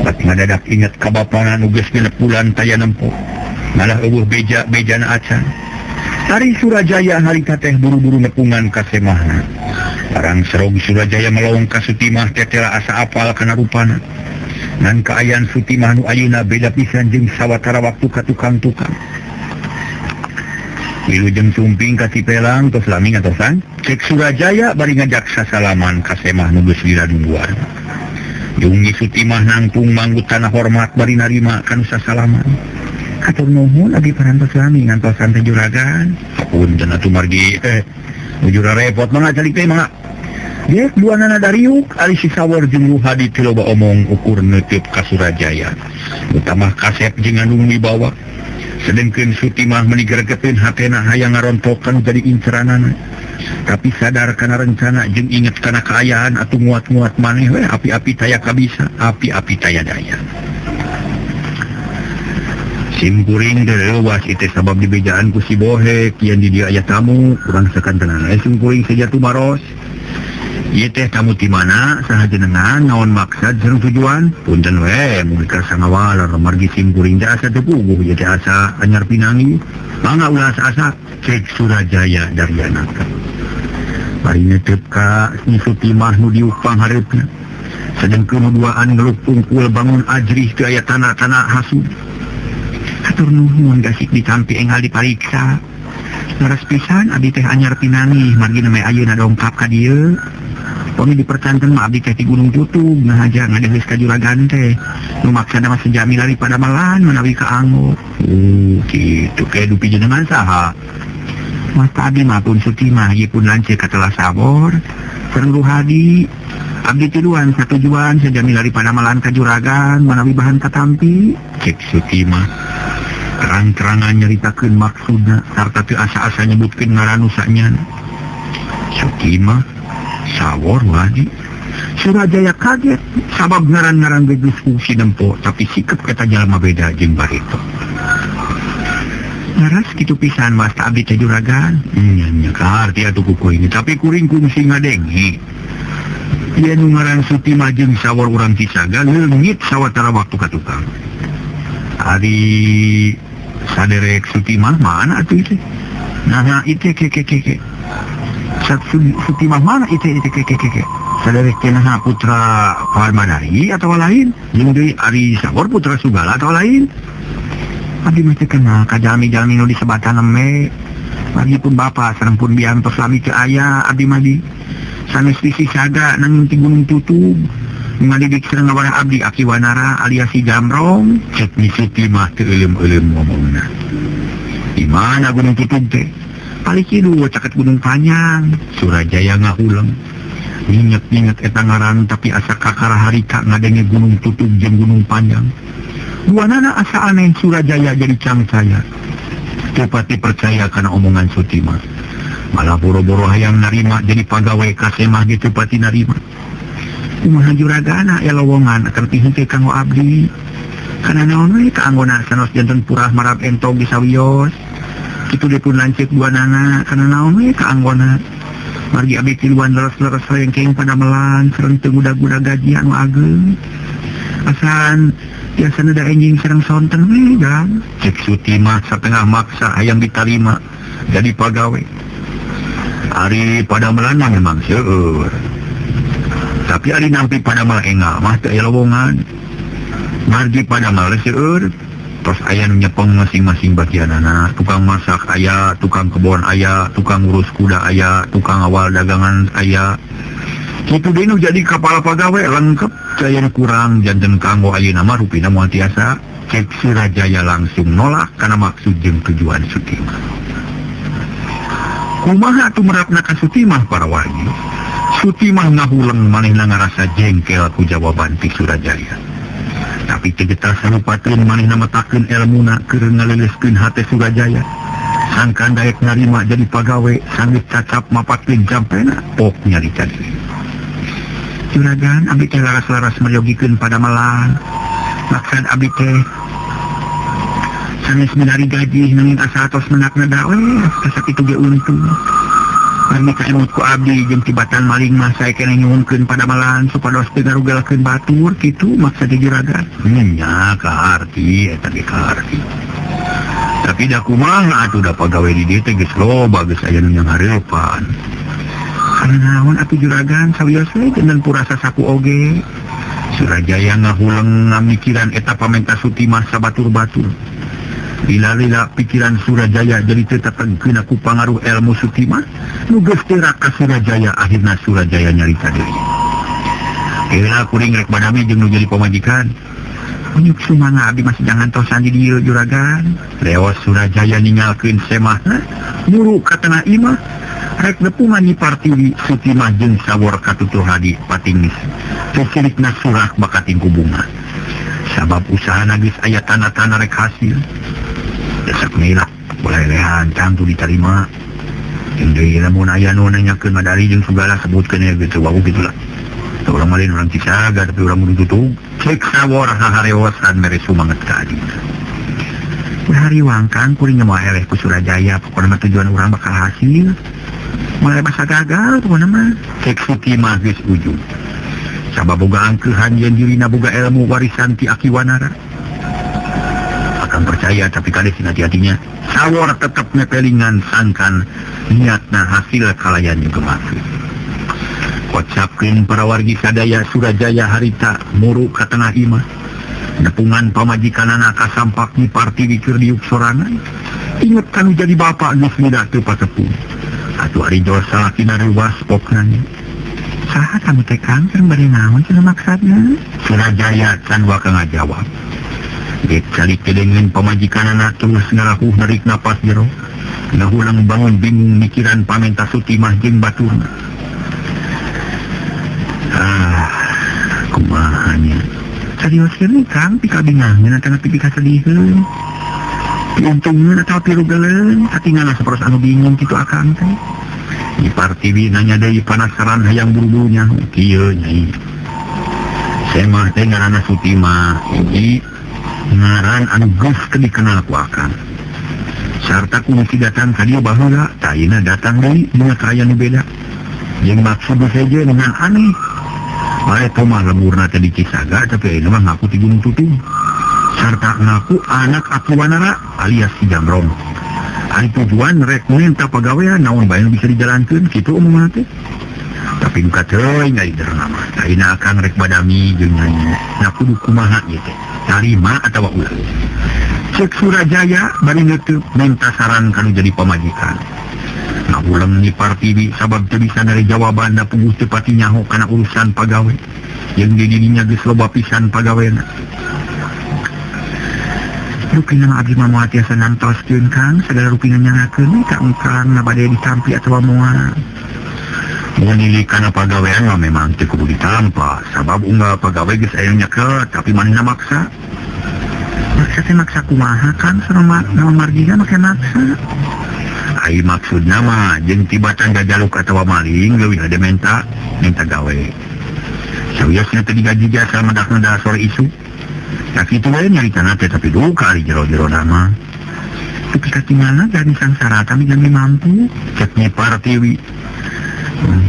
Bat ngadadak inget ka bapana nu geus 6 bulan taya nempo. Malah eueuh bejana acan. Ari Surajaya harita teh buru-buru nepungan ka semahna. Barang serog Surajaya melawong ka Sutimah teh tela asa apal kana rupana. Ngan kaayaan Sutimah nu ayeuna beda pisan jeung sawatara waktu ka tukang-tukang. Wilujeng sumping ka Cipelang tos lami ngatosan cek Surajaya bari ngajak sasalaman ka semah nu geus diradungguan. Jungi Sutimah nangtung manggut tanah hormat bari narima kanu sasalaman. Hatur nuhun abi parantos lami ngantosan teh juragan. Hapunten atuh margi ujura repot mangga calik teh mangga. Dek duanana dariuk ari si Sawor jeung Ruhadi teu loba omong ukur neuteub ka Surajaya. Utamah kasep jeung anu wibawa. Sedengkeun Sutimah menigerkeun hatena hayang ngarontokan jadi inceranana. Tapi sadar kana rencana jeung inget kana kaayaan atuh nguat-nguat maneh we api-api taya kabisa, api-api taya daya. Simkuring deueuwas itu sabab dibejaan ku si Bohek yang di dia aya tamu kurang sakantenan. Simkuring sejatuh maros. Ieu teh tamu ti mana saha jenengan naon maksud jeung tujuan? Punten we mugi kersa ngawaler margi simkuring teh asa teu puguh ieu teh asa anyar pinangi. Mangga ulah asa cek Surajaya dari anaka. Bari netep ka si Sutimah nu diupang hareupna. Sedengkeun duaan ngeluk pungkul bangun ajrih teu aya tanah-tanah hasud. Hatur nuhun gasik ditampi enggal dipariksa. Leres pisan abdi teh anyar pinangi margi na ayeuna dongkap ka dieu. Pami dipercanten mah abdi teh di Gunung Tutug ngahaja ngadegeus ka juragan teh. Nu maksana mah sejami lari pada malan menawi ka anggo. Kitu ke dupi jenengan saha? Mas abdi mah pun Sutimah ieu pun lanceuk ka telah Sabor. Sareng Ruhadi abdi tuduhan satujuan sejami lari pada malan ka juragan menawi bahan katampi. Cek Sutimah terang-terangan nyaritakeun maksudna sarta teu asa-asa nyebutkeun ngaran usanya. Sutimah Sawor wadi Surajaya kaget sabab ngaran-ngaran geus fungsi nempo tapi sikep eta jalma beda jeung barito. Ngaras kitu pisan mas abdi teh juragan. Nya ka arti atuh kuku ini tapi kuring kungsi ngadengi. Dia ngaran Sutimah jeung sawor urang Cisaga leungit sawatara waktu ka tukang. Ari saderek Sutimah mana atuh itu? Nah itu ke. Sutimah mana itu ke. Saderek teh putra Palmadari atau lain? Jeung deui ari sawor putra Sugala atau lain? Abdi mah teu kenal ka jalmi-jalmi nu disebatan me. Bagi pun bapak sareng pun biantos lami teu aya abdi mah di sanes di Cisaga nanging ti Gunung Tutug. Ngadidik sareng ngabarah abdi Aki Wanara alias si Jamrong. Cek ni Sutimah teu euleum-euleum ngomongna. Di mana Gunung Tutug teh? Paling kidu caket Gunung Panjang. Surajaya ngahuleng. Inget-inget eta ngaran tapi asa kakara harita ngadenge Gunung Tutug jeung Gunung Panjang. Duanana asa aneh Surajaya jadi cangcaya. Tepati percaya karena omongan Sutimah. Malah boro-boro hayang narima jadi pegawai kasemah gitu pati narima. Kumaha juragana ya lowongan akan pihente kanggo abdi. Kana naon we kaanggona sanos janten purah marab entog di sawios. Kitu dipun lancet duanana kana naon we kaanggona. Margi abdi tiluan leres-leres rengkeng pada melan sareng teu guda-guda gaji anu ageng. Asan biasanya ada enjing serang sonten dan cek Sutimah setengah maksa hayang diterima jadi pegawai. Ari pada melana memang seueur. Tapi ari nampi pada melengah mah teu aya lowongan. Margi pada male seueur. Terus aya nu nyepeng masing-masing bagianana. Tukang masak aya, tukang kebon aya, tukang urus kuda aya, tukang awal dagangan aya. Kitu deui nu jadi kepala pegawai lengkap. Saya kurang janten kanggo ayeuna mah rupina moal tiasa. Cek Surajaya langsung nolak karena maksud jeung tujuan Sutimah. Kumaha atuh merapna ka Sutimah para wargi? Sutimah ngahuleng manehna ngarasa jengkel ku jawaban ti Surajaya. Tapi teu getar sarupakeun manehna matakeun elmuna keur ngaleleskeun hate Surajaya. Sangkan daek narima jadi pagawe sanggeus cacap mapatkeun jampena pok nyarita deui. Juragan abdi teh laras-laras meryogikeun pada melang. Maksud abdi teh sanes menari gaji nanging asa atos menakna dawe asa kitu ge untung. Margi kaemut ku abdi jeung tibatan maling mah sae keneh nyuhunkeun pada melang supados teu garugelkeun batur kitu maksud juragan. Nya ka arti eta ge ka arti. Tapi da kumaha atuh da pagawe di dieu teh geus loba geus aya nu nyanghareupan. Karena naon atuh juragan sawios we jeung purasa saku oge. Surajaya ngahuleng ngamikiran eta pamenta Sutimah sabatur-batur. Lila-lila pikiran Surajaya jadi teu tetengkeun ku pangaruh ilmu Sutimah, nu geus teu raka Surajaya akhirna Surajaya nyarita deui. Heula kuring rek badami jeung nu jadi pamajikan. Unyuk sumangga abdi masih jangan tosan di dieu juragan. Leos Surajaya ninggalkeun semahna, muru ka tengah imah. Rek nepungan ni Partiwi Sutimah jeung sawor katutur hadi patingis. Kesirikna surah bakating kubunga. Sabab usaha nagis aya tanda-tanda rek hasil. Desak melah, boleh lehan cantu diterima. Jeung deui lamun aya nu nanyakeun Madari jeung Sugala sebutkeun ya gitu wae gitulah. Urang malin urang Cisaga tapi urang Gunung Tutug. Cek sawor hahareosan mere sumanget ka adina. Hari wangkang kuring moal eleh ku Surajaya pokona tujuan urang bakal hasil. Mulai masa gagal tuh nama cek Sutimah geus ujung. Sabab boga angkeuhan yen dirina boga ilmu warisan ti Aki Wanara. Akan percaya tapi kali hati-hatinya sawor tetep nepelingan sangkan niatna hasil kalayan juga maksud. Kocapkeun para wargi sadaya Surajaya harita muru ka tengah imah. Nepungan pamajikanana kasampak ni Partiwi keur diuk sorangan. Inget kan jadi bapak geus mida teu patepung. Atuh ari dosa kina ruas poknanya. Saha kami teh Kang keur bari naon cenah maksudna? Surajaya can waka ngajawab. Get calik kedengeun pamajikanana terus ngarahuh narik napas jero. Ngahulang bangun bingung mikiran pamenta Sutimah jeung baturna. Kumahanya. Serius ini Kang pika bingangeun atawa pika sediheun. Untungnya atau pirugeleun katinggalna saporos anu bingung kitu akang teh. Di Partiwi nanya deui penasaran hayang buru-buru nyaho kieu nyai. Semah teh ngaranna Sutimah, iki ngaran anu geus teu dikenal ku akang. Sarta kudu datang ka dieu baheula, tayina datang deui dengan kaya nu beda. Jeung maksud saja dengan aneh. Mereka mah lemurna tadi Cisaga tapi ini mah ngaku di Gunung Tutung. Serta ngaku anak Akuwanara alias si Jamrong. Hari tujuan rek minta pegawaian naon bae bisa dijalankan gitu omongan teh. Tapi buka teuing nggak diterima mah. Ayeuna akang rek badami jeung nyanyi. Nah kudu kumaha ieu teh. Tarima atawa ulah. Cek Surajaya bari neuteub minta saran kanu jadi pamajikan. Nah ulang ni Partiwi sabab teu bisa dari jawaban da puguh teu pati nyaho kana urusan pagawe. Yang di dirinya geus loba pisan pagaweuna. Rupina abdi mah moal tiasa nantoskeun Kang segala rupina nyangakeun ka engkang na bade ditampi atawa moal. Mun nilih kana pagawean mah memang teu kudu ditampa sabab unggal pagawe geus aya nyeket tapi manehna maksa. Maksa teh maksa kumaha Kang sareng naon margiga make maksa. Ai maksudna mah jeung tibatan gajaluk atawa maling leuwih hade minta gawe. Sawiasna teh digaji jasa medakna da sore isu. Nah itu wae nyaritana teh tapi duka ari jero-jero nama. Tapi katingalna jadi sangsara kami jadi mampu cek Nyi Partiwi.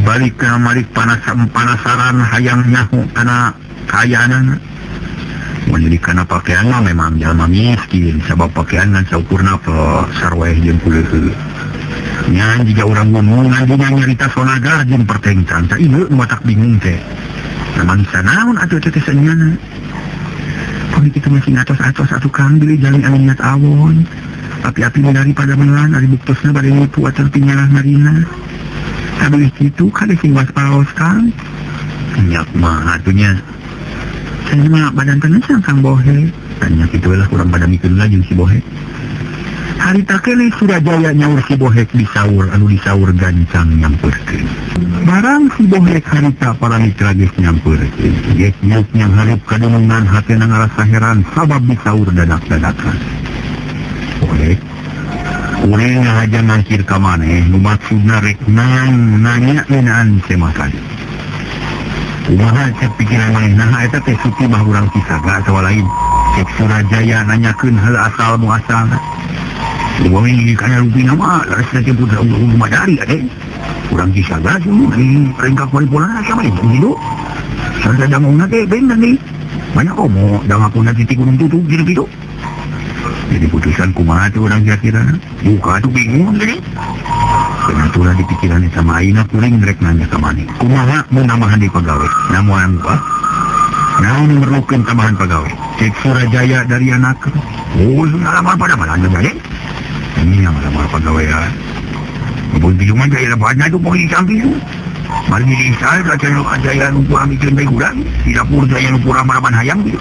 Balik ke malik panasaran hayang nyaho kana kaayaanana. Mun di kana pakaian mah memang jalma miskin sabab pakaian ngan saukurna pe sarweh jeung kuleuh. Nya jika urang ngomong ngan nyarita sonagar jeung pertengtan tah ieu nu matak bingung teh. Namun sanaon atuh teh senyana. Politik masih atos-atos atuh Kang beli jalan anu niat awon. Api-api daripada menelan ari buktosna bade nipu atuh pinyalah marina. Sabeuh kitu kade sing waspaos Kang. Nyak mah atunya. Saya mah badan teh Kang Bohe. Tanya kitu lah kurang badamikeun lah jeung si Bohe. Harita kene Surajaya nyaur si Bohek disaur anu disaur gancang nyampeurkeun. Barang si Bohek harita para mitra geus nyampeurkeun. Geus nyang hareup kadunungan hatena ngarasa heran sabab disaur dadak-dadakan. Bohek urang ngahaja ngangkir ka maneh nu maksudna rek nanya eunaan semakan. Kumaha cek pikiran manehna eta teh suci mah urang Cisaga atawa lain. Cek Surajaya nanyakeun heuh asal muasalna. Buang ini karena rupina mah laras saja putra rumah dari ade. Kurang Cisaga semua ini peringkat pola sama ini gitu. Saya dangong nate benar nih. Banyak omo dang aku nanti di Gunung Tutung gitu. Jadi putusan kumaha tuh orang kira-kira. Buka tuh bingung jadi. Kena tulah di pikiran sama Aina kuring rek nanya ke mana. Kumaha mau nambahan di pegawai. Namun apa? Namun memerlukan tambahan pegawai. Cek Surajaya dari anak. Oh, lamar pada malah jadi. Ini yang lamar pegawaian. Ngebun biluman jaya lebatnya itu pokoknya canggih itu. Mari di Israel kacanya jaya lumpur amikin baik urang. Di dapur jaya lumpur ramaraman hayang gitu.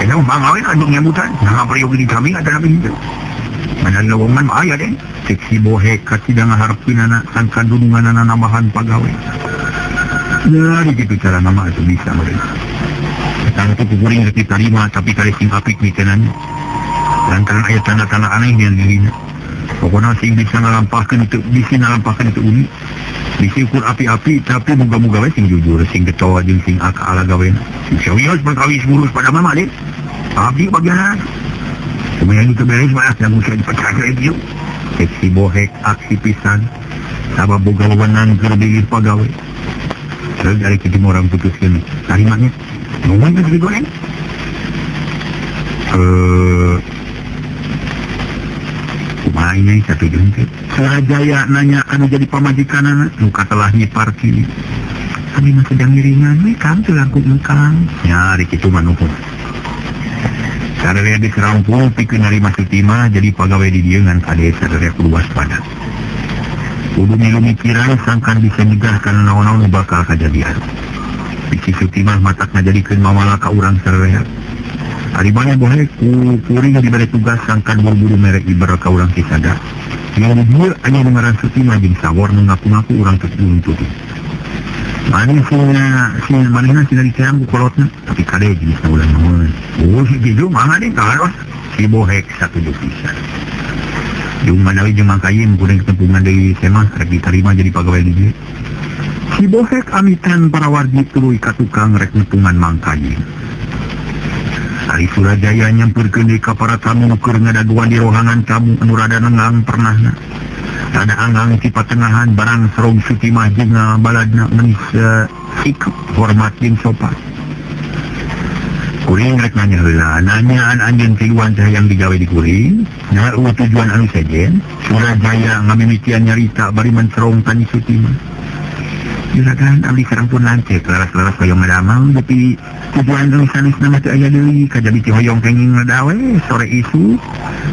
Kaya memang awet kandung nyambutan. Nah periuk di kami ada nabi itu. Mana lowongan mah ayah deh. Seksi Bohek tidak ngaharapin anak sangkan dudungan anak nambahan pegawai. Ya gitu cara nama itu bisa mereka. Sekarang itu kukuring reti tarima tapi kali sing apik mikenannya. Lantaran ayat tanda-tanda aneh yang dirinya. Pokoknya sing bisa ngalampahkan itu, bisa ngalampahkan itu unik. Bisa ukur api-api, tapi moga-moga sing jujur, sing ketawa jeung sing ala gawe. Sing serius perkawis burus pada mama deh. Abdi bagian. Kemudian itu beres malah yang bisa dipecah ke itu. Seksi Bohek aksi pisan. Sabab boga wewenang keur bilir pagawe. Terus dari kita orang putuskeun tarimanya. Nuhun teh digoreng. Kumaha ini satu jengke. Surajaya nanya anu jadi pamajikan anak. Nuka telah Nyi Partiwi. Kami mah sedang ngiringan we Kang teu langkung engkang. Nya ari kitu mah nuhun. Sadaya diserampung pikeun narima sutima jadi pegawai di dieu ngan kade sadaya kudu waspada. Kudu milu mikiran sangkan bisa nyegah kana naon-naon bakal kajadian. Bisi sutima matakna jadikeun mamala ka urang sadaya. Ari banyak boleh kuring di balik tugas sangkan buru-buru merek ibarat ka urang Cisaga. Yang dia hanya mengaran sutima jeung sawor nu ngaku-ngaku urang teu tuntut. Mani sing manehna sing dikeang ku kolotna tapi kade jenis ulah nuhun. Oh si gitu mah deh karos. Si Bohek satu pisan. Jeung manawi jeung mangkayin kuring ketempungan deui semah rek diterima jadi pegawai di dieu. Si Bohek amitan para wargi tuluy ka tukang rek nepungan mangkayin. Ari Surajaya nyampeurkeun deui ka para tamu keur ngadaguan di rohangan tamu anu rada nengang pernahna. Tanda anggang ti patengahan barang serong Sutimah jeung baladna menis sikap hormat jeung sopan. Kuring rek nanya heula, nanyaan anjeun tiluan teh yang digawe di kuring, nya tujuan anu sejen, Surajaya ngamimitian nyarita bari mencerong tani Sutimah. Juragan abdi sareng pun lancet, laras-laras hoyong ngadamang, tapi tujuan anu sanesna mah teu aya deui, kajabi ti hoyong kenging ngadawe, sore isu,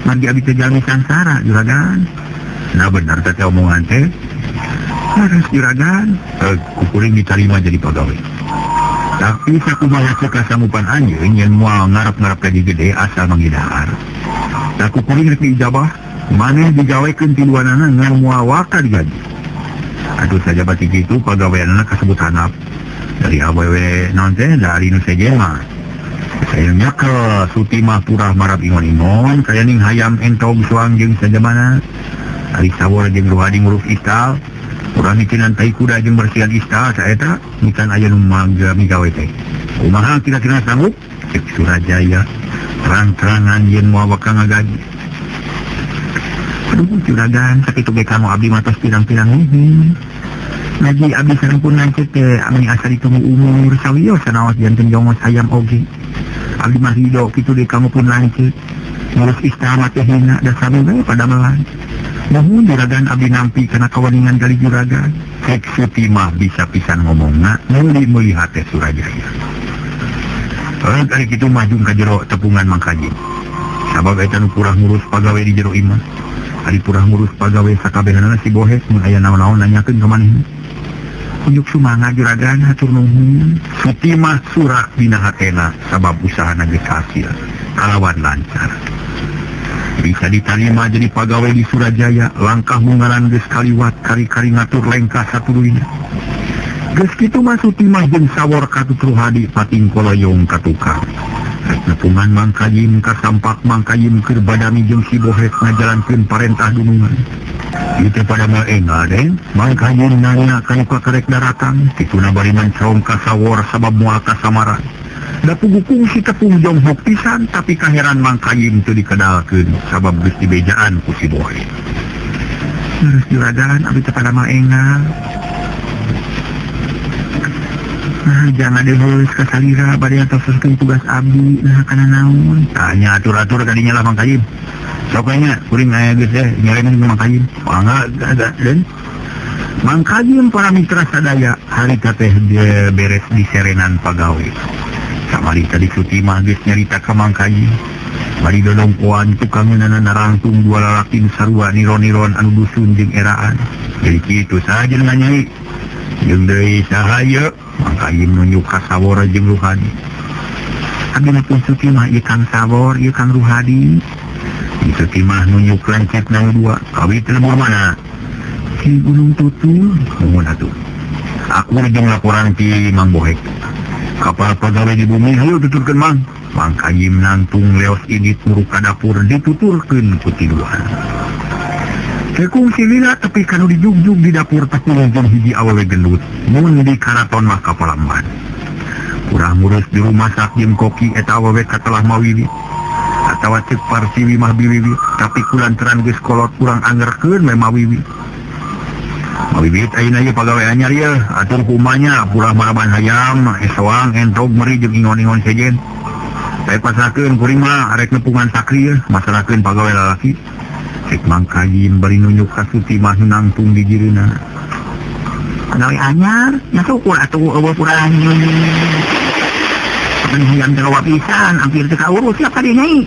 margi abdi teh jalmi sangsara, juragan. Nah benar teh omongan teh. Harus juragan, kukuring diterima jadi pegawai. Tapi sakumaha cek sanggupan anjeun yang moal ngarep-ngarep gaji gede asal manggidahar. Sakukuring rek diijabah, maneh digawekeun tiluanana ngan moal waka digaji. Aduh saja batik itu pegawaianna kasebut hanap. Dari awewe non teh dari nu sejen mah. Sayangnya ke Sutimah purah marap ingon-ingon, kaya ning hayam entong suang jeung sajamana. Ari sawor jeung Ruhadi ngurus istal, urang micinan tai kuda jeung bersihan istal saeta mikan aya nu mangga migawe teh. Kumaha kira-kira sanggup? Cek Surajaya terang-terangan yen moal waka ngagaji. Aduh juragan sakitu ge kamu abdi mah tos pirang-pirang heuh. Ngaji abdi sareng pun lancet teh ami asa ditunggu umur sawios sanaos janten jongos hayam oge. Abdi mah hido kitu deui kamu pun lancet. Ngurus istal mah teh hina da sabe bae pada melan. Namun juragan abdi nampi karena kawaningan kali juragan. Cek Sutimah bisa pisan ngomongna meuli-meuli hate Surajaya. Kali kitu majung ka jero tepungan Mang Kajim. Sabab eta nu purah ngurus pagawe di jero imah. Ari purah ngurus pagawe sakabehna si Bohes mun aya naon-naon nanyakeun ka manehna. Unjuk sumangga juragan hatur nuhun. Sutimah surak dina hatena sabab usahana geus hasil. Kalawan lancar. Bisa diterima jadi pegawai di Surajaya, langkah mungaran geus kaliwat kari-kari ngatur lengkah satuluyna. Geus kitu mah Sutimah jeung sawor katut Ruhadi pating koloyong ka tukang. Rek nepungan Mang Kajim ka sampak Mang Kajim keur badami jeung si Bohes ngajalankeun parentah dunungan. Ieu teh pada maenga deh, Mang Kajim nanya ka nu kakerek daratang, kituna bari mencerong ka sawor sabab moal kasamaran. Da pugukung si tepung jonghok pisan tapi kaheran Mang Kajim teu dikedalkeun sabab geus dibejaan ku si Bohe. Terus juragan abdi teh pada maenga. Jangan deus ka salira bade antoskeun tugas abdi nah kana naon. Tanya atur-atur kadinya lah Mang Kajim. Sok nya kuring aya geus teh nyareun Mang Kajim. Mangga dan Mang Kajim para mitra sadaya harita teh beres di serenan pagawe. Kamari tadi Sutimah geus nyarita ka Mang Kajim. Bari dodongkoan tukangeunana narangtung dua lalaki nu sarua niron-niron anu dusun jeung eraan. Jadi kitu saja nganyai. Jeung deui sahaya Mang Kajim nunjuk ka sawor jeung Ruhadi. Abdi pun Sutimah ieu Kang Sawor, ieu Kang Ruhadi. Sutimah nunjuk lancetna dua. Kawi teh lembur mana? Si Gunung Tutul. Nuhun atuh. Aku jeung laporan ti Mang Bohek. Kapal pegawai di bumi, ayo tuturkeun Mang. Mang Kajim nantung leos ini turuk ka dapur dituturkeun ku tiluan. Kekung silila tapi kanu dijugjug di dapur tekulung hiji awewe gendut. Mun di karaton mah kapalamban. Kurang ngurus di rumah sak jeung koki eta awewe katelah mawiwi. Atawa cek parsiwi mah biwiwi, tapi kulantaran geus kolot kurang angerkeun me mawiwi. Mawibit ayeuna ieu pagawe anyar ieu, atur kumanya purah maraban hayam, esawang entog meri jeung ingon-ingon sejen. Bae pasrakeun kuring mah arek nepungan sakri ieu, masarakeun pagawe lalaki. Cek Mang Kajim bari nunjuk ka Sutimah nangtung di jireuna. Pagawe anyar, nya syukur atuh eueuh purah nyun. Pan hayam teh loba pisan, hampir teu kaurus siap ka dieu nyai.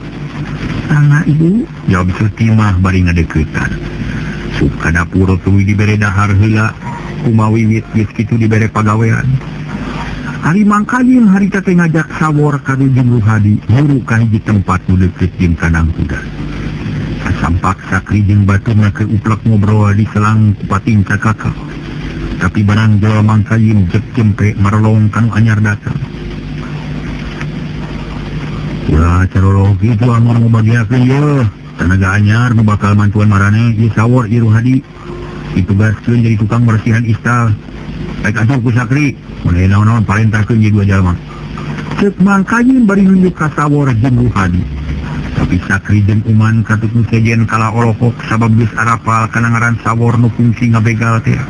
Angga ibu, jawab Sutimah bari ngadeuketan. Suka dapur tuwi dibere dahar heula kumawiwit geus kitu dibere pagawean. Ari Mang Kajim harita teh ngajak sawor ka jeung Ruhadi muru ka hiji tempat nu deukeut jeung kandang kuda. Sampak sakri jeung baturna keur uplek ngobrol di selang pating kakak. Tapi barang jol Mang Kajim jek cempe marelong kanu anyar datang. Ulah carolog kitu anu ngabagiakeun yeuh. Tenaga anyar nu bakal mantuan marane ieu sawor ieu Ruhadi ditugaskeun jadi tukang bersihan istal. Baik atuh ku sakri mun aya naon-naon parentahkeun ieu dua jalma. Ceuk Mang Kajim bari nunjuk ka sawor jeung Ruhadi. Tapi Sakri jeung Uman katut nu sejen kala olokok sabab geus arapal kana ngaran sawor nu fungsi ngabegal teh.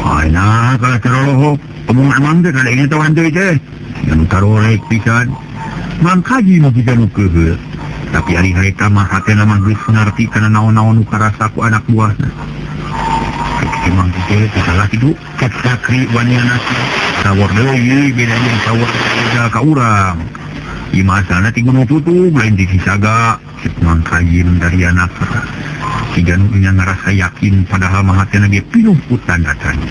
Ayeuna kala terolohok omongan mang teh kada ini tawan teh teh. Anu tarolek pisan. Mangkaji nu jiga nu keheul. Tapi ari harita mah hatena mah geus ngarti kana naon-naon nu karasa ku anak buahna. Emang teh salah kitu cek Sakri waniana sawor deui beda jeung sawor ka urang. Di masana ti Gunung Tutup lain di Cisaga mangkaji dari anak siga nu nya ngarasa yakin padahal mah hatena ge pinuh ku tanda-tanda.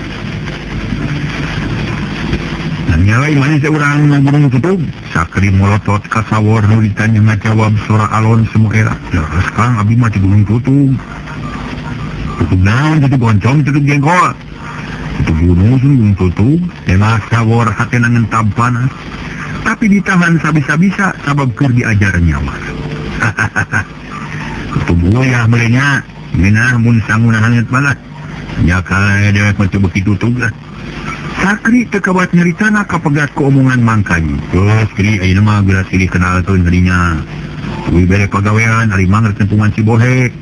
Nyalai mana seorang yang Gunung Tutup Sakri molotot ka sawor nu ditanya ngajawab suara alon semua era. Leres kang abi mah di Gunung Tutup. Tutup naon tutup goncong tutup jengkol. Tutup gunung tutup emang sawor hatena ngentab panas. Tapi ditahan sabisa-bisa sabab keur diajar nyawa. Tutup boyah melenya minah mun sangunahan banget. Nya kaya dewek macam begitu tutup lah. Sakri tekawat nyeritana kapegat ke omongan mangkaji. Terus kiri ayeuna mah geus silih kenal tuh ngerinya. Kuwi bere pagawean ari mangger tempungan Cibohek.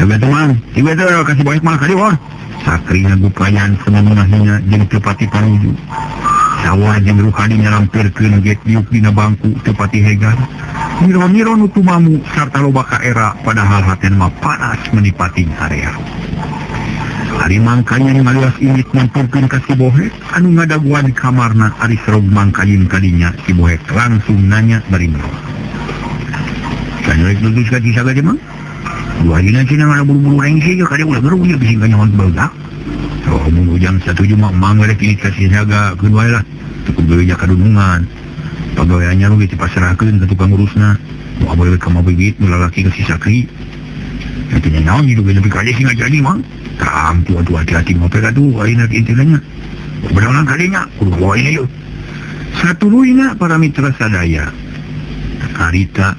Jaga teman, tiba tu kasih bohek mangkaji wah. Sakri ngagupayan semenunahnya jeung teu pati panuju. Sawah jeung ruhani nyalampirkeun get diuk dina bangku teu pati hegar. Miro-miro nu tumamu sarta loba ka era padahal hatena mah panas menipating area. Ari mangkanya ngalias init nyamperkeun ka si Bohek anu ngadaguan di kamarna ari serog mangkayin kadinya si Bohek langsung nanya bari mero. Sanurek lulus ka Cisaga je mang? Dua dina cina ngada buru-buru rengsi je kada ulah geru je bising ka nyawan beugak. So mun ujang satuju mah manggerek init ka Cisaga keun wae lah. Cukup deui ja kadunungan. Pagaweannya nu geus dipasrahkeun ka tukang urusna. Moal boleh ka mabegit nu lalaki ka si Sakri. Atunya naon hidup lebih kali sih ngajadi mang. Kam tua-tua hati-hati ngopek atuh ayeuna intilanya. Berenang kalinya kudu bawa ini yuk. Satuluina para mitra sadaya. Karita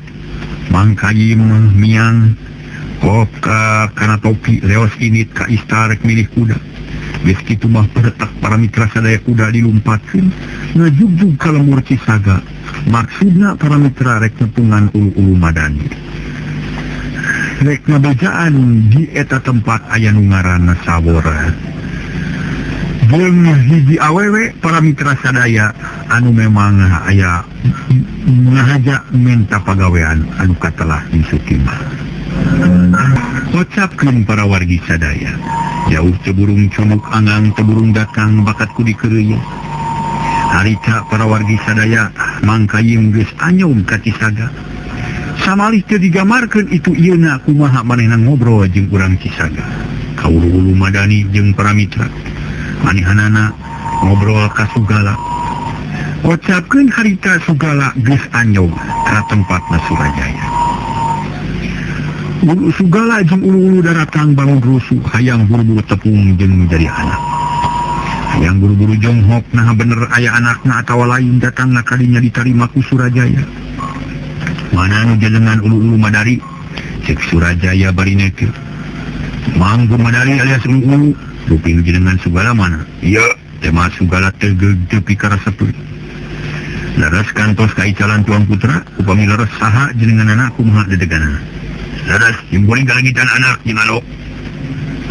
mangkayim miang kop ka kana topi leos init ka istarek milih kuda. Geus kitu mah peretak para mitra sadaya kuda dilumpatkeun ngajugjug ka lemur Cisaga. Maksudna para mitra rek nepungan ulu-ulu madani. Rek ngabejaan di eta tempat aya nu ngaranna sawor. Jeung hiji awewe para mitra sadaya anu memang aya ngahaja minta pagawean anu katelah di Sutimah. Ucapkeun para wargi sadaya, jauh ceburung comok angang ceburung datang bakatku di keureuy. Harita para wargi sadaya mangkayim geus anyom ka Cisaga. Samalih teu digamarkeun itu ieuna kumaha manehna ngobrol jeung urang Cisaga. Kaulu-ulu madani jeung para mitra manehanana ngobrol ka Sugala. Ucapkeun harita Sugala geus anyom ka tempatna Surajaya. Ulu Sugala jeung ulu-ulu daratang bangun rusuh hayang buru-buru tepung jeung jadi anak. Hayang buru-buru jonghok nah bener aya anakna atawa lain datang kadinya ditarima ku Surajaya. Mana nu jenengan ulu-ulu madari cek Surajaya bari nekeu. Manggu madari alias ulu-ulu rupi jenengan Sugala mana? Iya, tema Sugala tegeg tepi karasepeut. Leres kantos kaicalan tuang putra upami leres saha jenengan anak kumaha dedeganana. Leres jemboling kalangitan anak jeung alo.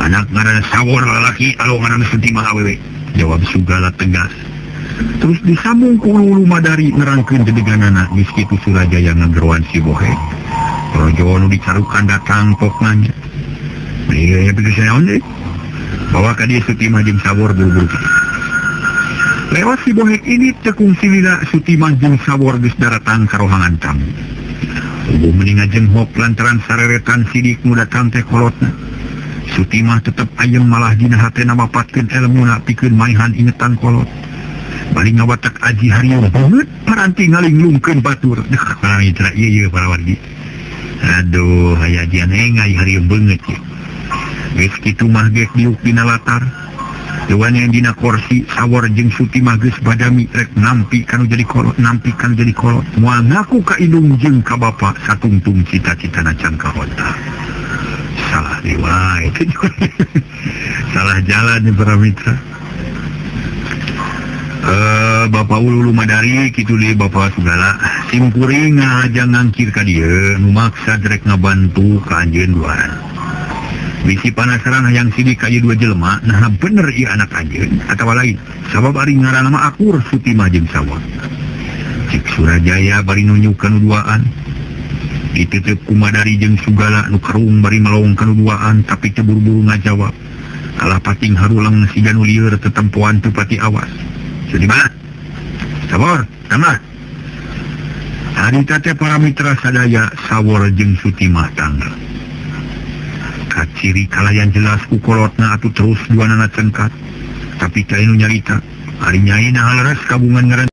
Anak ngaranna sawor lalaki alo ngaranna Sutimah awewe. Jawab Sugala tegas. Terus disambung ku ulu-ulu madari nerangkeun dedeganana geus kitu Surajaya ngageroan si Bohek. Rojo nu dicarukan datang pok nanya. Ieu pikir sanaon deui? Bawa ka dieu Sutimah jeung sawor buru-buru kitu. Lewat si Bohek ini tekung silila Sutimah jeung sawor geus daratang ka rohangan tamu. Ubu meninga jenghok lantaran sareretan sidik nu datang teh kolotna. Sutimah tetep ayem malah dina hatena mapatkeun elmuna pikeun maihan ingetan kolot. Balik ngawatak aji hariau banget paranti ngalinglungkeun batur. Para mitra ieu para wargi. Aduh aya jian engai harieu beungeut ye. Geus kitu mah geus diuk dina latar. Dewan yang dina kursi sawor jeung Sutimah geus badami rek nampi kanu jadi kolot moal ngaku ka indung jeung ka bapa satungtung cita-citana can kahonta. Salah riwayat. Salah jalan nih para mitra. Bapak Ulu Madari gitu deh Bapak segala simpuring aja ngangkir ka dia nu maksa direk ngabantu ka anjeun duaran bisi panasaran hayang sidik ka ieu dua jelema nah bener ieu anak anjeun atawa lain sabab ari ngaranna mah Akur Sutimah jeung Sawor cik Surajaya bari nunjukkeun duaan dititip ku Madari jeung Sugala nu karung bari melong ka duaan tapi teu buru-buru ngajawab kalah pating harulang siga nu lieur tetempoan teu pati awas. Di mana? Sawor, tambah. Hari teh para mitra sadaya Sawor jeung Sutimah tanggal. Kaciri kalayan jelas ku kolotna atuh terus duanana cengkat. Tapi kainu nyarita, ari nyai na haleres kabungan ngaran